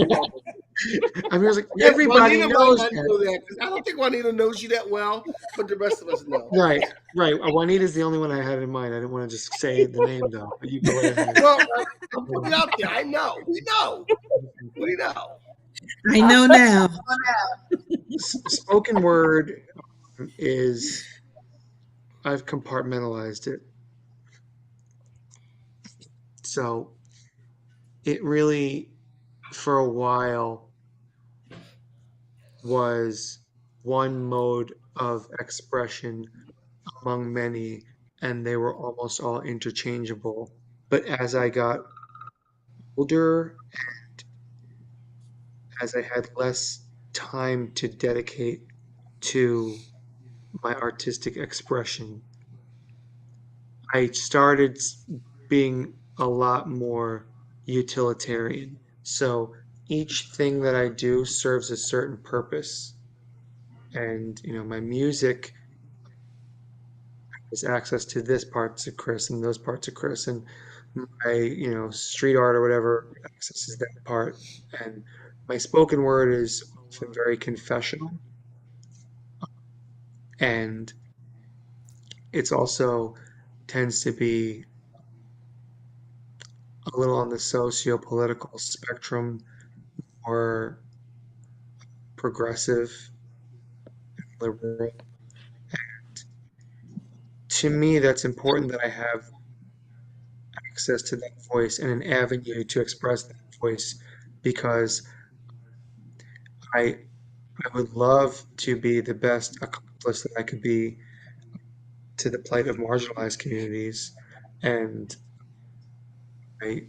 I was like, Yeah, everybody Juanita knows might not know that, 'cause I don't think Juanita knows you that well, but the rest of us know. Right. Juanita's the only one I had in mind. I didn't want to just say the name though, but you go ahead. Well, I'm putting it out there. I know. We know. We know. I know now. Spoken word is, I've compartmentalized it. So it really, for a while, was one mode of expression among many, and they were almost all interchangeable. But as I got older and as I had less time to dedicate to my artistic expression, I started being a lot more utilitarian. So each thing that I do serves a certain purpose. And, my music has access to this parts of Chris and those parts of Chris. And my, street art or whatever accesses that part. And my spoken word is often very confessional. And it's also tends to be a little on the socio-political spectrum, or progressive, liberal. And to me, that's important that I have access to that voice and an avenue to express that voice, because I I would love to be the best accomplice that I could be to the plight of marginalized communities, and I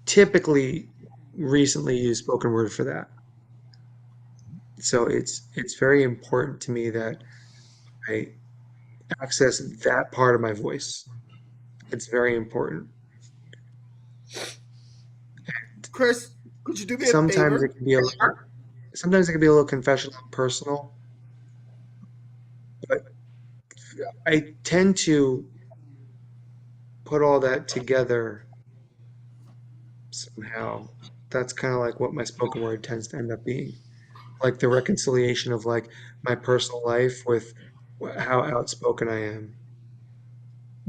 typically recently use spoken word for that. So it's very important to me that I access that part of my voice. It's very important. Chris, could you do me a Sometimes it favor? can be a little confessional and personal, but I tend to put all that together somehow. That's kind of like what my spoken word tends to end up being. Like the reconciliation of like my personal life with how outspoken I am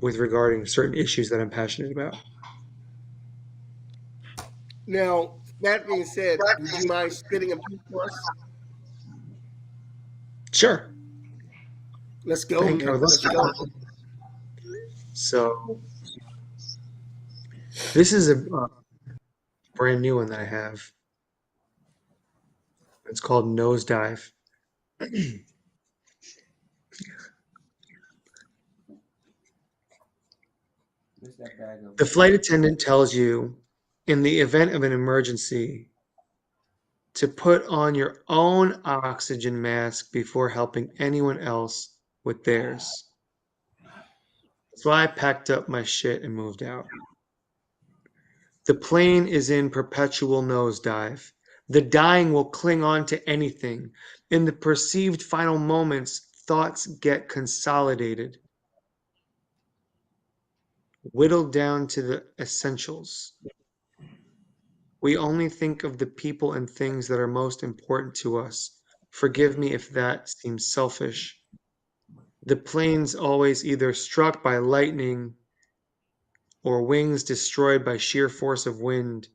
with regarding certain issues that I'm passionate about. Now, that being said, would you mind spitting a piece for us? Sure. Let's go, I man. would love Let's to. go. So this is a brand new one that I have. It's called Nosedive. The flight attendant tells you, in the event of an emergency, to put on your own oxygen mask before helping anyone else with theirs. So I packed up my shit and moved out. The plane is in perpetual nosedive. The dying will cling on to anything. In the perceived final moments, thoughts get consolidated, whittled down to the essentials. We only think of the people and things that are most important to us. Forgive me if that seems selfish. The plane's always either struck by lightning or wings destroyed by sheer force of wind.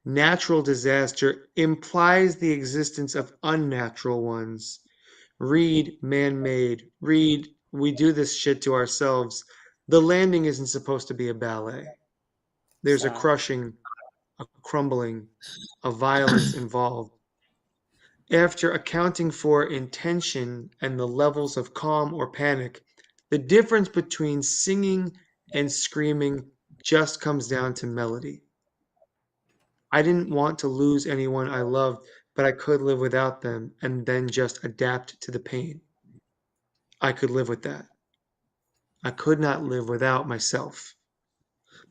Natural disaster implies the existence of unnatural ones. Read man-made. Read we do this shit to ourselves. The landing isn't supposed to be a ballet. There's a crushing, a crumbling, a violence involved. After accounting for intention and the levels of calm or panic, the difference between singing and screaming just comes down to melody. I didn't want to lose anyone I loved, but I could live without them and then just adapt to the pain. I could live with that. I could not live without myself.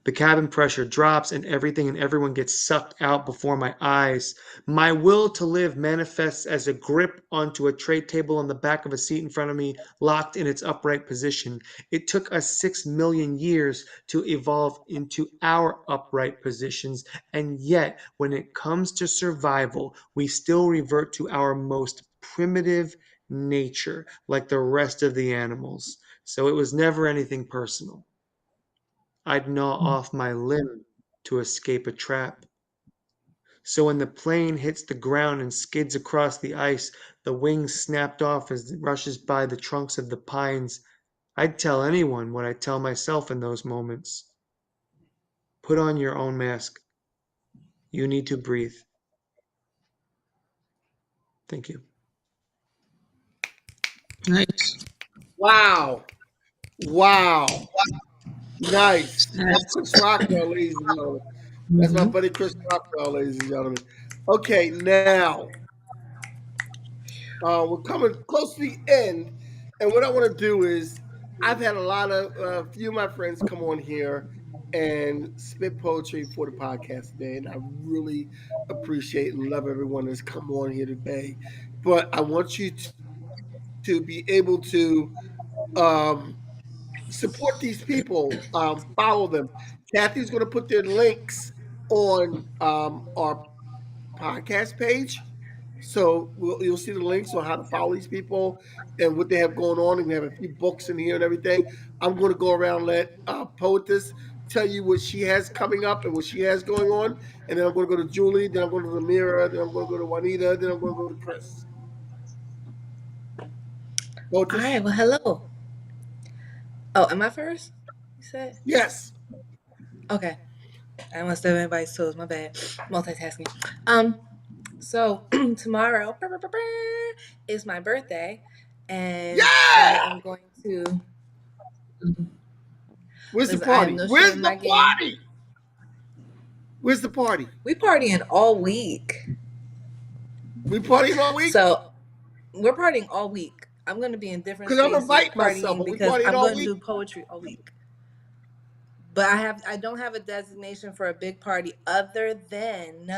The cabin pressure drops and everything and everyone gets sucked out before my eyes. My will to live manifests as a grip onto a tray table on the back of a seat in front of me, locked in its upright position. It took us 6 million years to evolve into our upright positions, and yet when it comes to survival, we still revert to our most primitive nature, like the rest of the animals. So it was never anything personal. I'd gnaw off my limb to escape a trap. So when the plane hits the ground and skids across the ice, the wings snapped off as it rushes by the trunks of the pines. I'd tell anyone what I tell myself in those moments. Put on your own mask. You need to breathe. Thank you. Nice. Wow. Wow. Nice. That's Chris Rockwell, ladies and gentlemen. That's my buddy Chris Rockwell, ladies and gentlemen. Okay, now we're coming close to the end, and what I want to do is I've had a few of my friends come on here and spit poetry for the podcast today, and I really appreciate and love everyone that's come on here today. But I want you to be able to um, support these people, follow them. Kathy's going to put their links on our podcast page. So you'll see the links on how to follow these people and what they have going on. And we have a few books in here and everything. I'm going to go around and let Poetess tell you what she has coming up and what she has going on. And then I'm going to go to Julie. Then I'm going to go to Ameerah. Then I'm going to go to Juanita. Then I'm going to go to Chris. Poetess? All right. Well, hello. Oh, am I first? You said? Yes. Okay. I don't want to step on anybody's toes. My bad. Multitasking. So tomorrow is my birthday, and I Yeah! am going to Where's the Listen, I have party? no shame Where's in the my game. party? Where's the party? We partying all week. We partying all week? So we're partying all week. I'm going to be in different Because I'm spaces inviting myself. partying Are we because partying I'm all going to week? do poetry all week. But I don't have a designation for a big party other than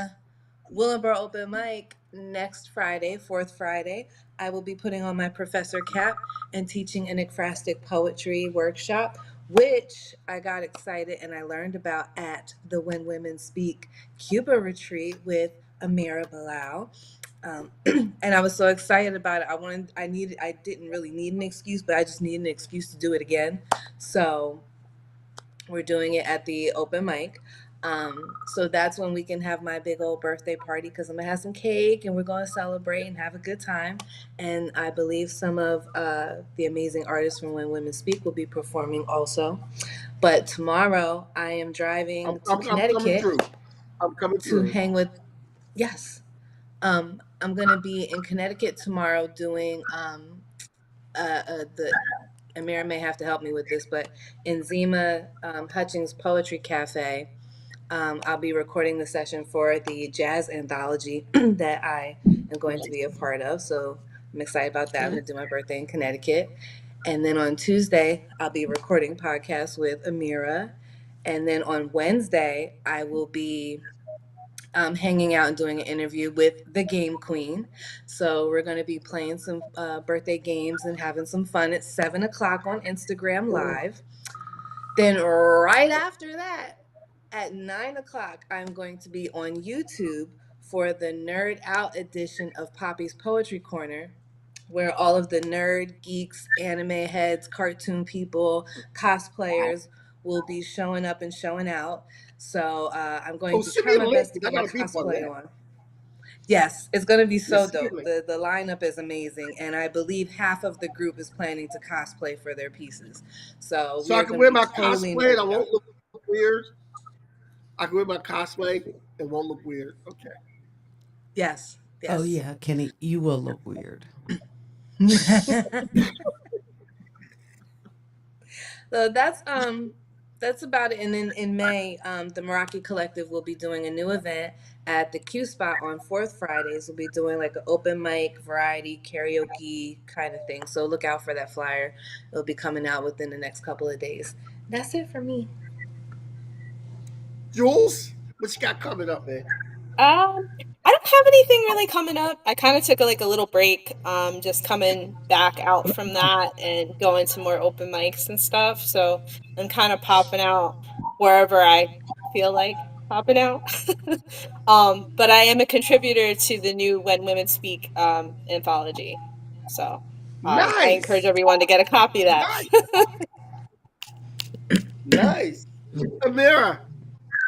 Willenboro Open Mic next Friday, fourth Friday. I will be putting on my professor cap and teaching an ekphrastic poetry workshop, which I got excited and I learned about at the When Women Speak Cuba retreat with Ameerah Bilal. And I was so excited about it. I didn't really need an excuse, but I just needed an excuse to do it again. So we're doing it at the open mic. So that's when we can have my big old birthday party because I'm gonna have some cake and we're gonna celebrate and have a good time. And I believe some of the amazing artists from When Women Speak will be performing also. But tomorrow I am driving to I'm coming Connecticut through. I'm coming to through. hang with. Yes, I'm gonna be in Connecticut tomorrow doing the Ameerah may have to help me with this, but in Zima Hutchings Poetry Cafe, I'll be recording the session for the jazz anthology that I am going to be a part of. So I'm excited about that. I'm going to do my birthday in Connecticut. And then on Tuesday, I'll be recording podcasts with Ameerah. And then on Wednesday, I will be hanging out and doing an interview with the Game Queen. So we're going to be playing some birthday games and having some fun at 7 o'clock on Instagram Live. Then right after that, at 9 o'clock, I'm going to be on YouTube for the Nerd Out edition of Poppy's Poetry Corner, where all of the nerd, geeks, anime heads, cartoon people, cosplayers will be showing up and showing out. So I'm going to send try me a my link. best to I get my gotta be part of cosplay that. on. Yes, it's going to be so Yes, send me a dope. link. The lineup is amazing, and I believe half of the group is planning to cosplay for their pieces. So So we I are can going wear to be my totally cosplay and I nerded won't out. look weird. I can wear my cosplay and won't look weird. Okay. Yes, Oh yes. yeah, Kenny, you will look weird. So that's about it. And then in May, the Meraki Collective will be doing a new event at the Q Spot on fourth Fridays. We'll be doing like an open mic, variety, karaoke kind of thing. So look out for that flyer. It'll be coming out within the next couple of days. That's it for me. Jules, what you got coming up, man? I don't have anything really coming up. I kind of took a little break, just coming back out from that and going to more open mics and stuff. So I'm kind of popping out wherever I feel like popping out. But I am a contributor to the new When Women Speak anthology. So I encourage Nice. everyone to get a copy of that. Nice. Nice. Ameerah,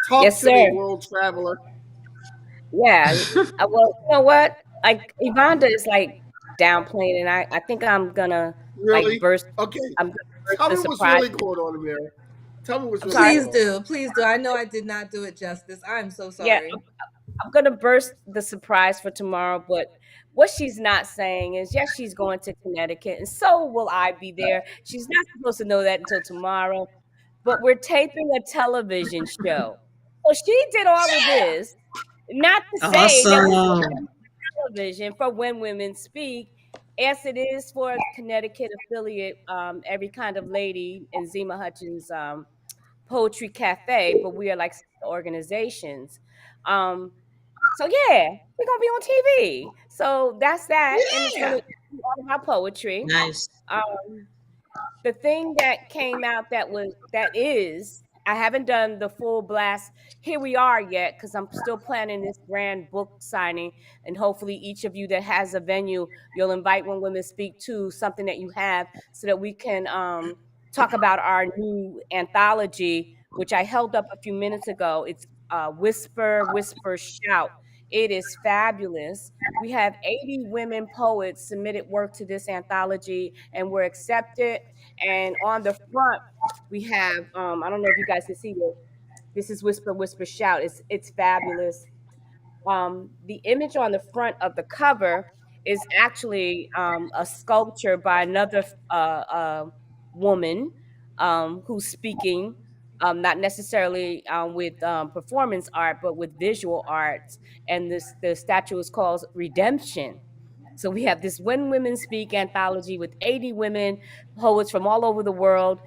talk Yes, to me, sir. world traveler. Yeah. Well, you know what? Like Ivanda is like downplaying, and I think I'm gonna like Really? burst. Okay. I'm gonna burst Tell the me what's surprise. really going on, Ameerah. Tell me what's I'm really sorry. going Please on. do. Please do. I know I did not do it justice. I'm so Yeah, sorry. I'm gonna burst the surprise for tomorrow. But what she's not saying is, yes, she's going to Connecticut, and so will I be there. She's not supposed to know that until tomorrow. But we're taping a television show. So she did all of this, not to say that we're Awesome. television for When Women Speak, as it is for a Connecticut affiliate, every kind of lady in Zima Hutchins Poetry Cafe, but we are like sister organizations. Um, so yeah, we're gonna be on TV. So that's that, and it's Yeah. gonna be all about poetry. Nice. Um, the thing that came out that is I haven't done the full blast here we are yet because I'm still planning this grand book signing, and hopefully each of you that has a venue you'll invite When Women Speak to something that you have so that we can talk about our new anthology, which I held up a few minutes ago. It's Whisper Shout. It is fabulous. We have 80 women poets submitted work to this anthology and were accepted. And on the front, we have I don't know if you guys can see it. This is Whisper Shout. It's fabulous. The image on the front of the cover is actually a sculpture by another woman. who's speaking, not necessarily with performance art, but with visual arts. And the statue is called Redemption. So we have this When Women Speak anthology with 80 women poets from all over the world,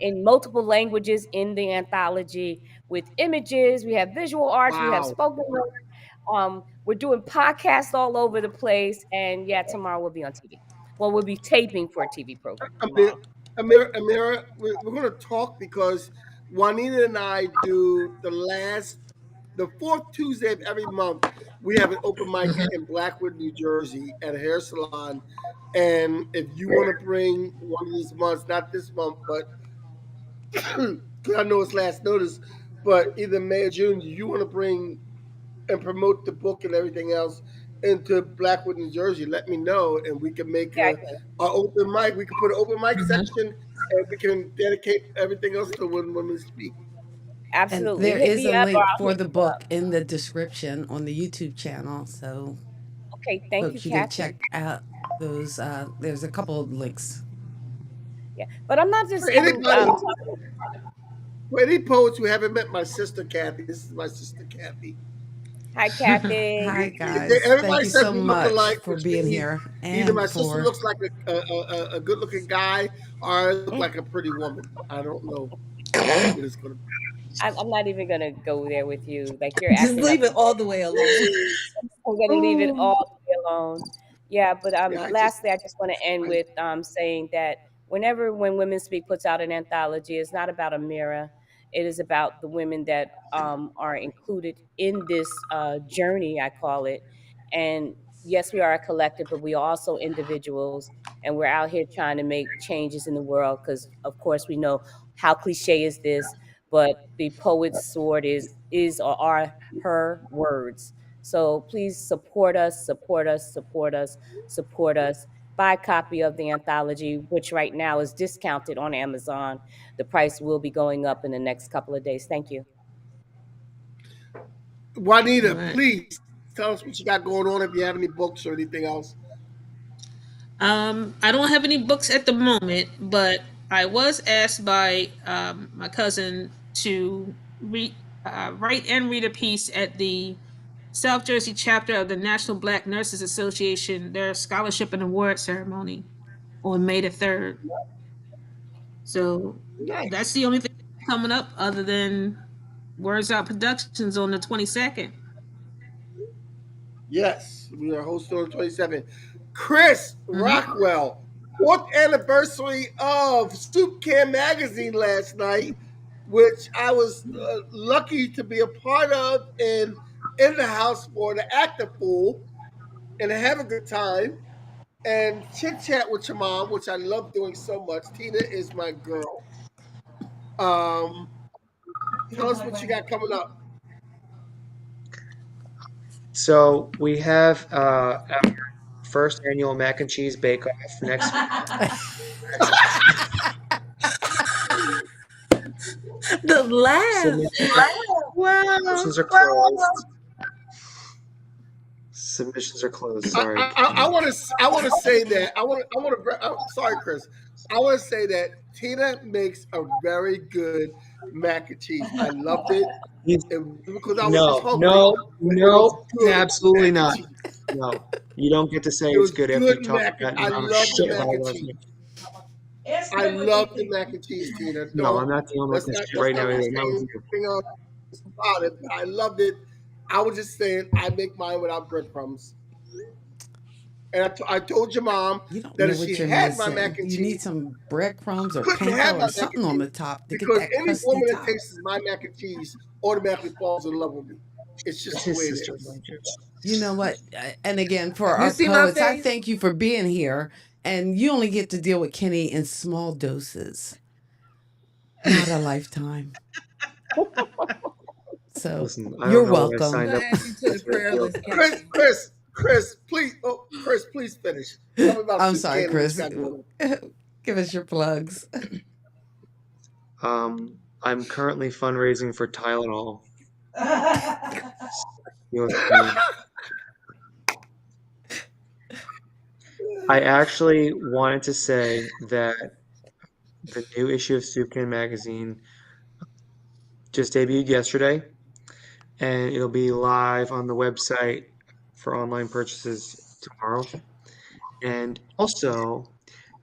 in multiple languages in the anthology, with images. We have visual arts. We have Wow. spoken word. We're doing podcasts all over the place. And yeah, tomorrow we'll be on TV. Well, we'll be taping for a TV program Amir, tomorrow. Ameerah, we're going to talk because Juanita and I do the fourth Tuesday of every month. We have an open mic in Blackwood, New Jersey, at a hair salon. And if you want to bring one of these months, not this month, but because I know it's last notice, but either May or June, you want to bring and promote the book and everything else into Blackwood, New Jersey, let me know, and we can make Yeah, a open mic. We can put an open mic section, and we can dedicate everything else to When Women Speak. And absolutely. there Hit is me a up or link I'll for hit the you up. book in the description on the YouTube channel. So, Okay, thank you, folks, you can Kathy. check out those. There's a couple of links. Yeah, but I'm not just For anybody, for any poets who haven't met my sister Kathy, this is my sister Kathy. Hi, Kathy. Hi, guys. Thank Everybody you says so we look much alike, for which being means here either and my sister for. looks like a good-looking guy, or I look like a pretty woman. I don't know what it's going to be. I'm not even gonna go there with you. Like you're Just acting up. leave it all the way alone. I'm gonna leave it all the way alone. Yeah, but Yeah, lastly, I just want to end with saying that when Women Speak puts out an anthology, it's not about Ameerah. It is about the women that are included in this journey, I call it. And yes, we are a collective, but we are also individuals, and we're out here trying to make changes in the world. Because of course, we know how cliche is this, but the poet's sword is or are her words. So please support us, support us, support us, support us. Buy a copy of the anthology, which right now is discounted on Amazon. The price will be going up in the next couple of days. Thank you. Juanita, Right. please tell us what you got going on. If you have any books or anything else. I don't have any books at the moment, but I was asked by my cousin to write and read a piece at the South Jersey chapter of the National Black Nurses Association, their scholarship and award ceremony on May the 3rd. So Nice. that's the only thing coming up other than Words Out Productions on the 22nd. Yes, we are hosting on the 27th. Chris Rockwell, fourth anniversary of Soup Can Magazine last night, which I was lucky to be a part of and in the house for to act a fool and have a good time and chit chat with your mom, which I love doing so much. Tina is my girl. Tell us what you got coming up. So we have our first annual mac and cheese bake off next The laugh. submissions are closed. Submissions are closed. Sorry. I want to say that I want to. I'm sorry, Chris. I want to say that Tina makes a very good mac and cheese. I loved it. He's- Because I was just No, hungry. no, But it was no, good absolutely mac and not. cheese. No, you don't get to say It it's was good after good you talk mac and about I how much love the shit mac I and love. cheese. I love the mac and cheese, Tina. No, I'm not dealing with Let's this not shit right now. say Either. Not with you. anything else about it. But I loved it. I was just saying I make mine without breadcrumbs. And I told your mom You don't that know if she what you're had my mac missing. and You need cheese, some breadcrumbs or couldn't panko have or my mac something and on the cheese top to get because that any crusty woman that top. tastes my mac and cheese automatically falls in love with me. It's It's just the his way it sister, is. mind you. You know what? And again, for You our see my poets, I face? thank you for being here. And you only get to deal with Kenny in small doses, not a lifetime. So Listen, I you're don't know what I I'm welcome. signed gonna up add you to the for. prayer list, Chris, Kathy. Chris, please finish. Tell me about I'm Soup sorry, Can and what you Chris. got going Give us your plugs. I'm currently fundraising for Tylenol. You with me. I actually wanted to say that The new issue of Soup Can Magazine just debuted yesterday, and it'll be live on the website for online purchases tomorrow. And also,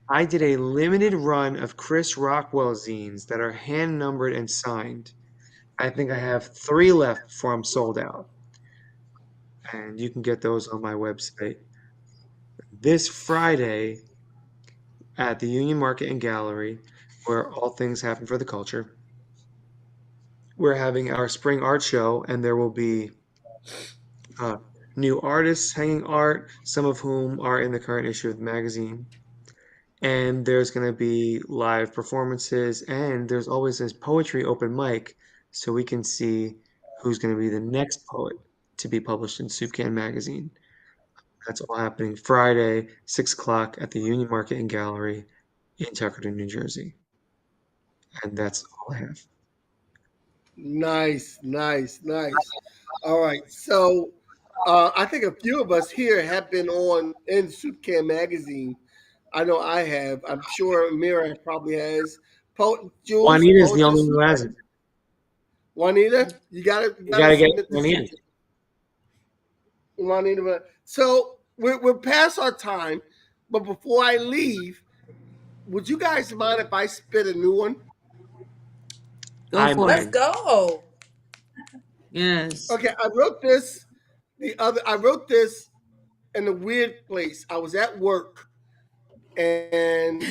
I did a limited run of Chris Rockwell zines that are hand numbered and signed. I think I have 3 left before I'm sold out, and you can get those on my website. This Friday at the Union Market and Gallery, where all things happen for the culture, we're having our spring art show, and there will be new artists hanging art, some of whom are in the current issue of the magazine. And there's going to be live performances, and there's always this poetry open mic, so we can see who's going to be the next poet to be published in Soup Can Magazine. That's all happening Friday, 6 o'clock at the Union Market and Gallery in Tuckerton, New Jersey. And that's all I have. Nice, nice, nice. All right. So I think a few of us here have been on in Soup Can Magazine. I know I have. I'm sure Ameerah probably has. Jules, Juanita's the only Poetess, one who hasn't. Juanita, you You gotta gotta get submit this. Juanita. Juanita. So we're past our time, but before I leave, would you guys mind if I spit a new one? Go for Let's it. go. Yes. Okay, I wrote this in a weird place. I was at work and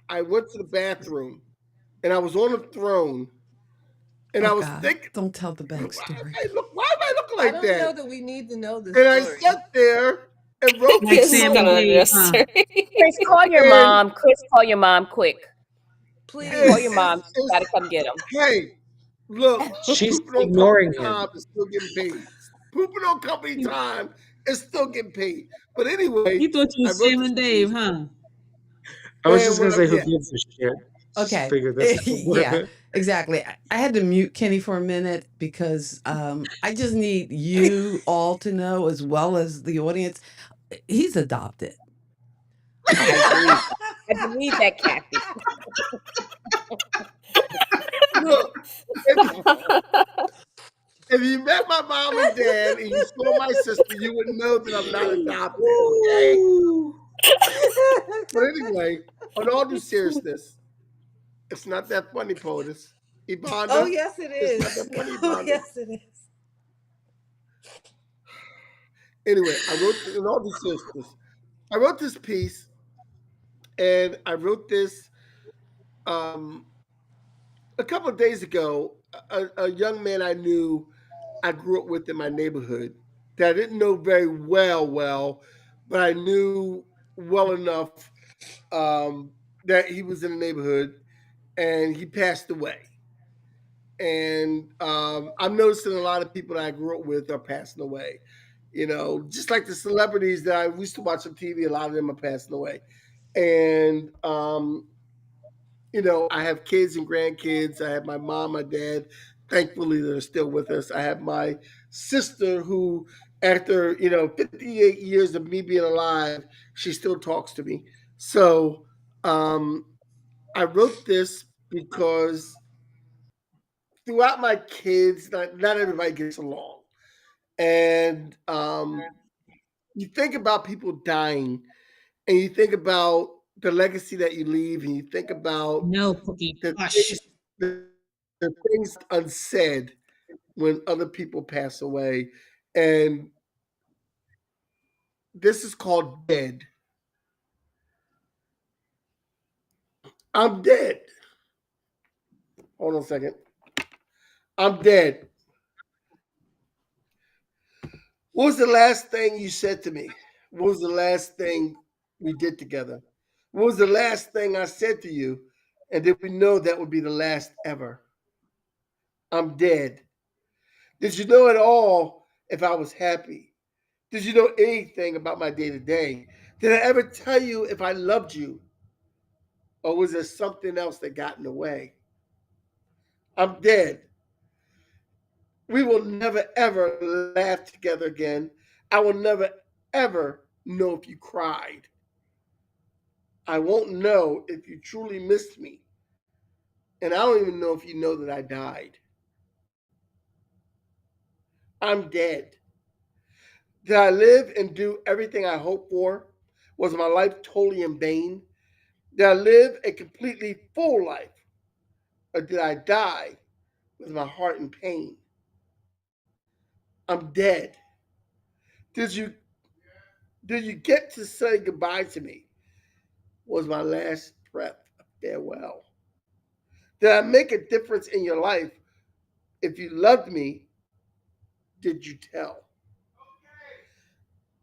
I went to the bathroom and I was on a throne and I was God, thinking, don't tell the backstory. why am I looking I like don't that? know that we need to know the And I story. sat there and wrote Like This this is Sam kind and of Dave, huh? unnecessary. Chris, call your And- mom. Chris, call your mom quick. Please. Call your mom. She gotta come get him. Hey, look, She's pooping on ignoring company him. time is still getting paid. Pooping on company time is still getting paid. But anyway, You thought you I was wrote Sam this and Dave, piece. huh? I was Man, just gonna what say, up, who yeah. gives a shit? Just Okay. figured this out. Yeah, exactly. I had to mute Kenny for a minute because I just need you all to know, as well as the audience, he's adopted. I believe that, Kathy. Look, if you met my mom and dad and you saw my sister, you would know that I'm not adopted. Okay. But anyway, on all due seriousness, it's not that funny, Poetess. Ibanda. Oh, yes, it It's is. not that funny, Oh, Ibanda. yes, it is. Anyway, I wrote in all due seriousness, I wrote this piece, and I wrote this a couple of days ago. A young man I knew, I grew up with in my neighborhood that I didn't know very well, but I knew well enough that he was in the neighborhood, and he passed away. And I'm noticing a lot of people that I grew up with are passing away. You know, just like the celebrities that I used to watch on TV, a lot of them are passing away. And you know, I have kids and grandkids. I have my mom, my dad. Thankfully, they're still with us. I have my sister who, after 58 years of me being alive, she still talks to me. So I wrote this because throughout my kids, not everybody gets along, and you think about people dying, and you think about the legacy that you leave, and you think about No, Cookie. the Hush. the things unsaid when other people pass away. And this is called Dead. I'm dead. Hold on a second. I'm dead. What was the last thing you said to me? What was the last thing we did together? What was the last thing I said to you? And did we know that would be the last ever? I'm dead. Did you know at all if I was happy? Did you know anything about my day to day? Did I ever tell you if I loved you? Or was there something else that got in the way? I'm dead. We will never ever laugh together again. I will never ever know if you cried. I won't know if you truly missed me. And I don't even know if you know that I died. I'm dead. Did I live and do everything I hoped for? Was my life totally in vain? Did I live a completely full life? Or did I die with my heart in pain? I'm dead. Did you did you get to say goodbye to me? Was my last breath a farewell? Did I make a difference in your life? If you loved me, did you tell?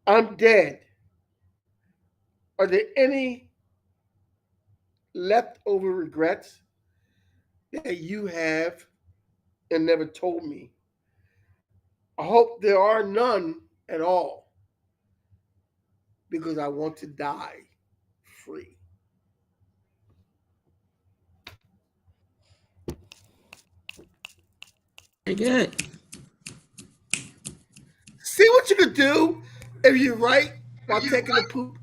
I'm dead. Are there any leftover regrets that you have and never told me? I hope there are none at all because I want to die free. Very good. See what you could do if you write while taking a poop.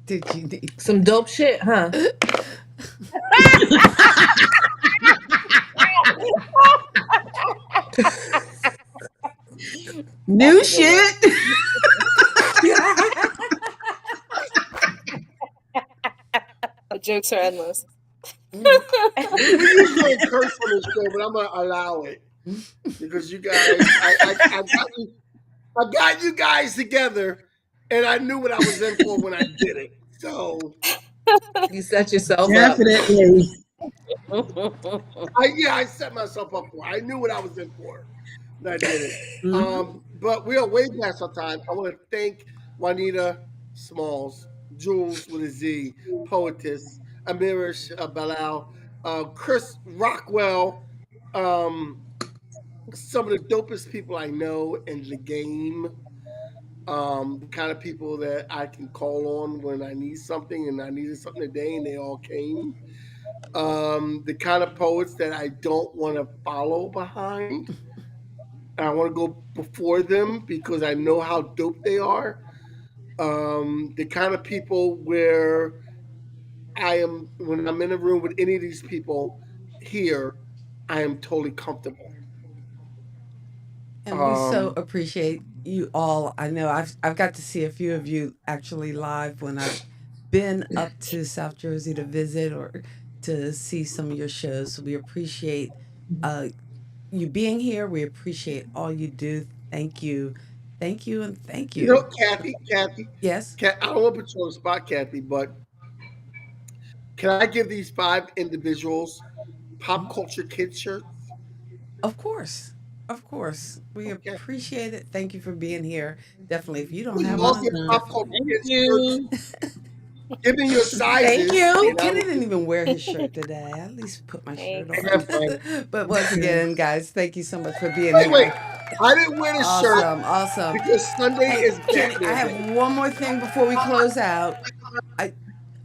Did you need Some dope shit, huh? new shit? The jokes are endless. We usually don't curse on this show, but I'm gonna allow it because you guys, I got you guys together, and I knew what I was in for when I did it. So You set yourself up. Definitely. I set myself up for it. I knew what I was in for when I did it. Mhm. But we are way past our time. I want to thank Juanita Smalls, Jules with a Z, Poetess, Ameerah Shabazz-Bilal, Chris Rockwell, um, some of the dopest people I know in the game. The kind of people that I can call on when I need something, and I needed something today, and they all came. The kind of poets that I don't want to follow behind. I want to go before them because I know how dope they are. The kind of people where I am when I'm in a room with any of these people here, I am totally comfortable. And we so Um, appreciate you all. I know I've got to see a few of you actually live when I've been up to South Jersey to visit or to see some of your shows. So we appreciate uh, you being here. We appreciate all you do. Thank you, and thank you know, you. Yes, I don't want to put you on the spot, Kathy, but can I give these five individuals pop culture kid shirts? of course, of course. We Okay. appreciate it. Thank you for being here. Definitely, if you don't We have all one, get Awesome. pop culture Thank kid shirts. you. Give me your Thank sizes, you. See, and I Kenny will didn't even wear his shirt today. I at least put my shirt Thanks. on. have fun. But once again, guys, thank you so much for being Wait. here. I didn't wear the shirt Awesome, awesome. because Sunday Hey, is Kenny, I Batman have Day. one more thing before we close out. I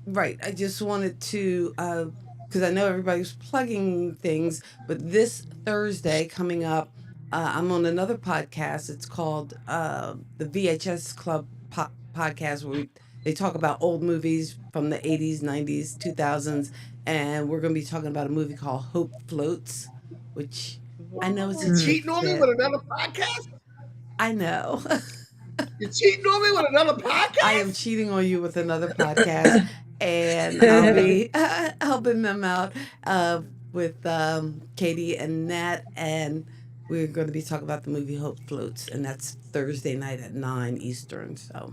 Right. I just wanted to, because I know everybody's plugging things, but this Thursday coming up, I'm on another podcast. It's called the VHS Club podcast, where they talk about old movies from the 80s, 90s, 2000s. And we're going to be talking about a movie called Hope Floats, which I know it's a You chick cheating on me flick. with another podcast? I know. You cheating on me with another I am podcast? cheating on you with another podcast, and I'll be helping them out with Katie and Nat, and we're going to be talking about the movie Hope Floats, and that's Thursday night at 9 Eastern. So,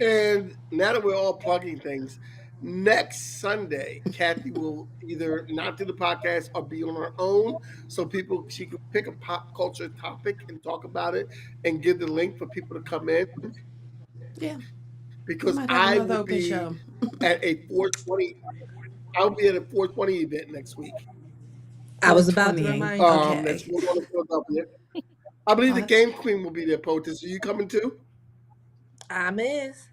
And now that we're all plugging things, next Sunday, Kathy will either not do the podcast or be on her own, so she can pick a pop culture topic and talk about it, and give the link for people to come in. yeah, we Because might have I another will open be show. at a 420. I'll be at a 420 event next week. I was about to 420. remind you. That's Okay. going on in Philadelphia. I believe the Uh, Game Queen will be there, POTUS. Are you coming too? I miss.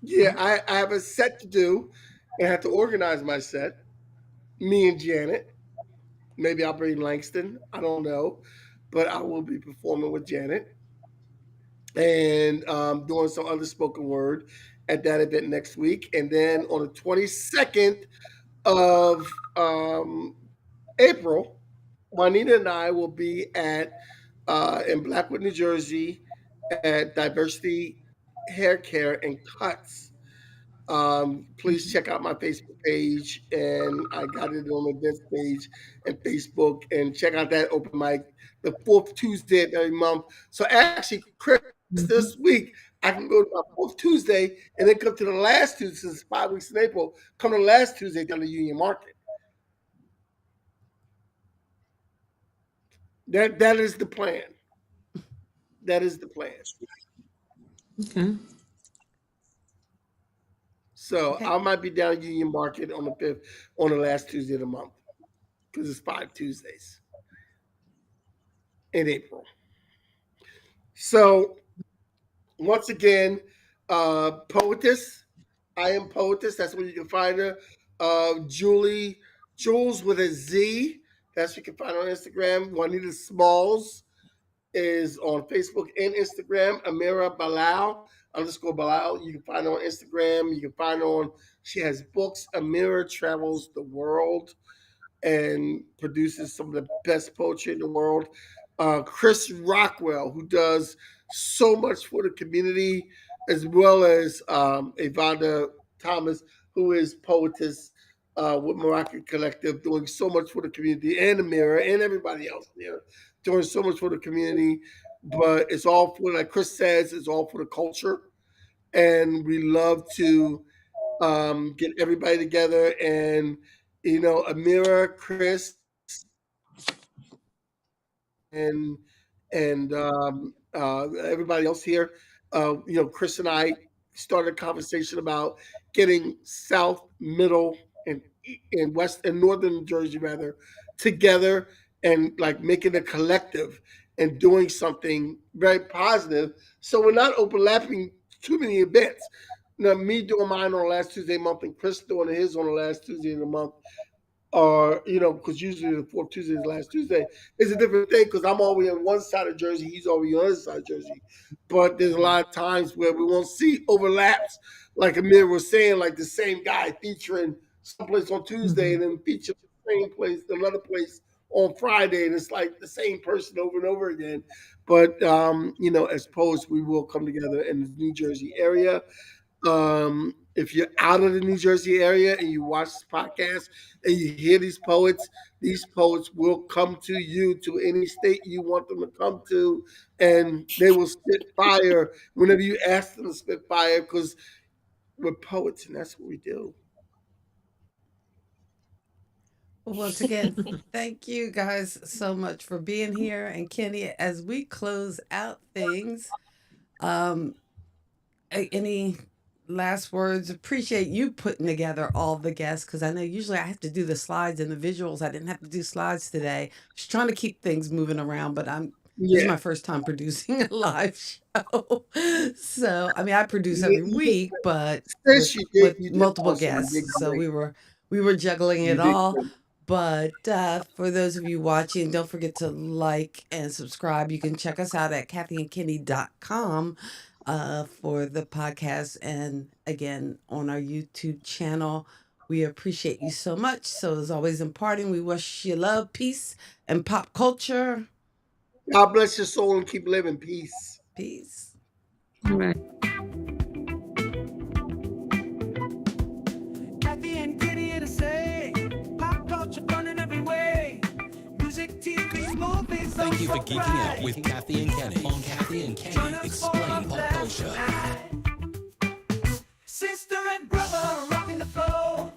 Yeah, I have a set to do and have to organize my set. Me and Janet. Maybe I'll bring Langston. I don't know. But I will be performing with Janet and doing some other spoken word at that event next week. And then on the 22nd, of April, Juanita and I will be at in Blackwood, New Jersey, at Diversity Hair Care and Cuts. Please check out my Facebook page, and I got it on the events page and Facebook, and check out that open mic the fourth Tuesday of every month. So actually, Chris, this week I can go to my fourth Tuesday and then come to the last Tuesday, since it's 5 weeks in April, come to the last Tuesday down the Union Market. That is the plan. That is the plan. Okay. So Okay. I might be down at Union Market on the 5th, on the last Tuesday of the month, because it's 5 Tuesdays in April. So once again, Impoetyss, I am Impoetyss. That's where you can find her. Jules with a Z. That's what you can find on Instagram. Juanita Smalls is on Facebook and Instagram. Ameerah Bilal _Bilal. You can find her on Instagram. You can find her on. She has books. Ameerah travels the world and produces some of the best poetry in the world. Chris Rockwell, who does so much for the community, as well as Ivana Thomas, who is Poetess with Moroccan Collective, doing so much for the community, and Ameerah and everybody else there, doing so much for the community. But it's all for, like Chris says, it's all for the culture. And we love to get everybody together. And, you know, Ameerah, Chris, and everybody else here. You know, Chris and I started a conversation about getting South, Middle, and West and Northern New Jersey rather together, and like making a collective and doing something very positive. So we're not overlapping too many events. Now, me doing mine on the last Tuesday of the month and Chris doing his on the last Tuesday of the month, or you know, because usually the fourth Tuesday is the last Tuesday, is a different thing, because I'm always on one side of Jersey, he's always on the other side of Jersey. But there's a lot of times where we won't see overlaps, like Ameerah was saying, like the same guy featuring someplace on Tuesday and then feature the same place, another place on Friday, and it's like the same person over and over again. But you know, as opposed, we will come together in the New Jersey area. If you're out of the New Jersey area and you watch this podcast and you hear these poets will come to you, to any state you want them to come to, and they will spit fire whenever you ask them to spit fire, because we're poets and that's what we do. Well, once again, thank you guys so much for being here. And Kenny, as we close out things, any last words? Appreciate you putting together all the guests, because I know usually I have to do the slides and the visuals. I didn't have to do slides today. Just trying to keep things moving around, but this is my first time producing a live show. So I mean, I produce every week, but with multiple guests. So we were juggling it all. But for those of you watching, don't forget to like and subscribe. You can check us out at kathyandkenny.com for the podcast, and again on our YouTube channel. We appreciate you so much. So as always, in parting, we wish you love, peace, and pop culture. God bless your soul and keep living. Peace. Peace. All right. Kathy and Kenny here to say, pop culture fun in every way. Music, TV, movies. Thank you for geeking out with Kathy and Kenny on Kathy and Kenny Explain Pop Culture. Sister and brother rocking the flow.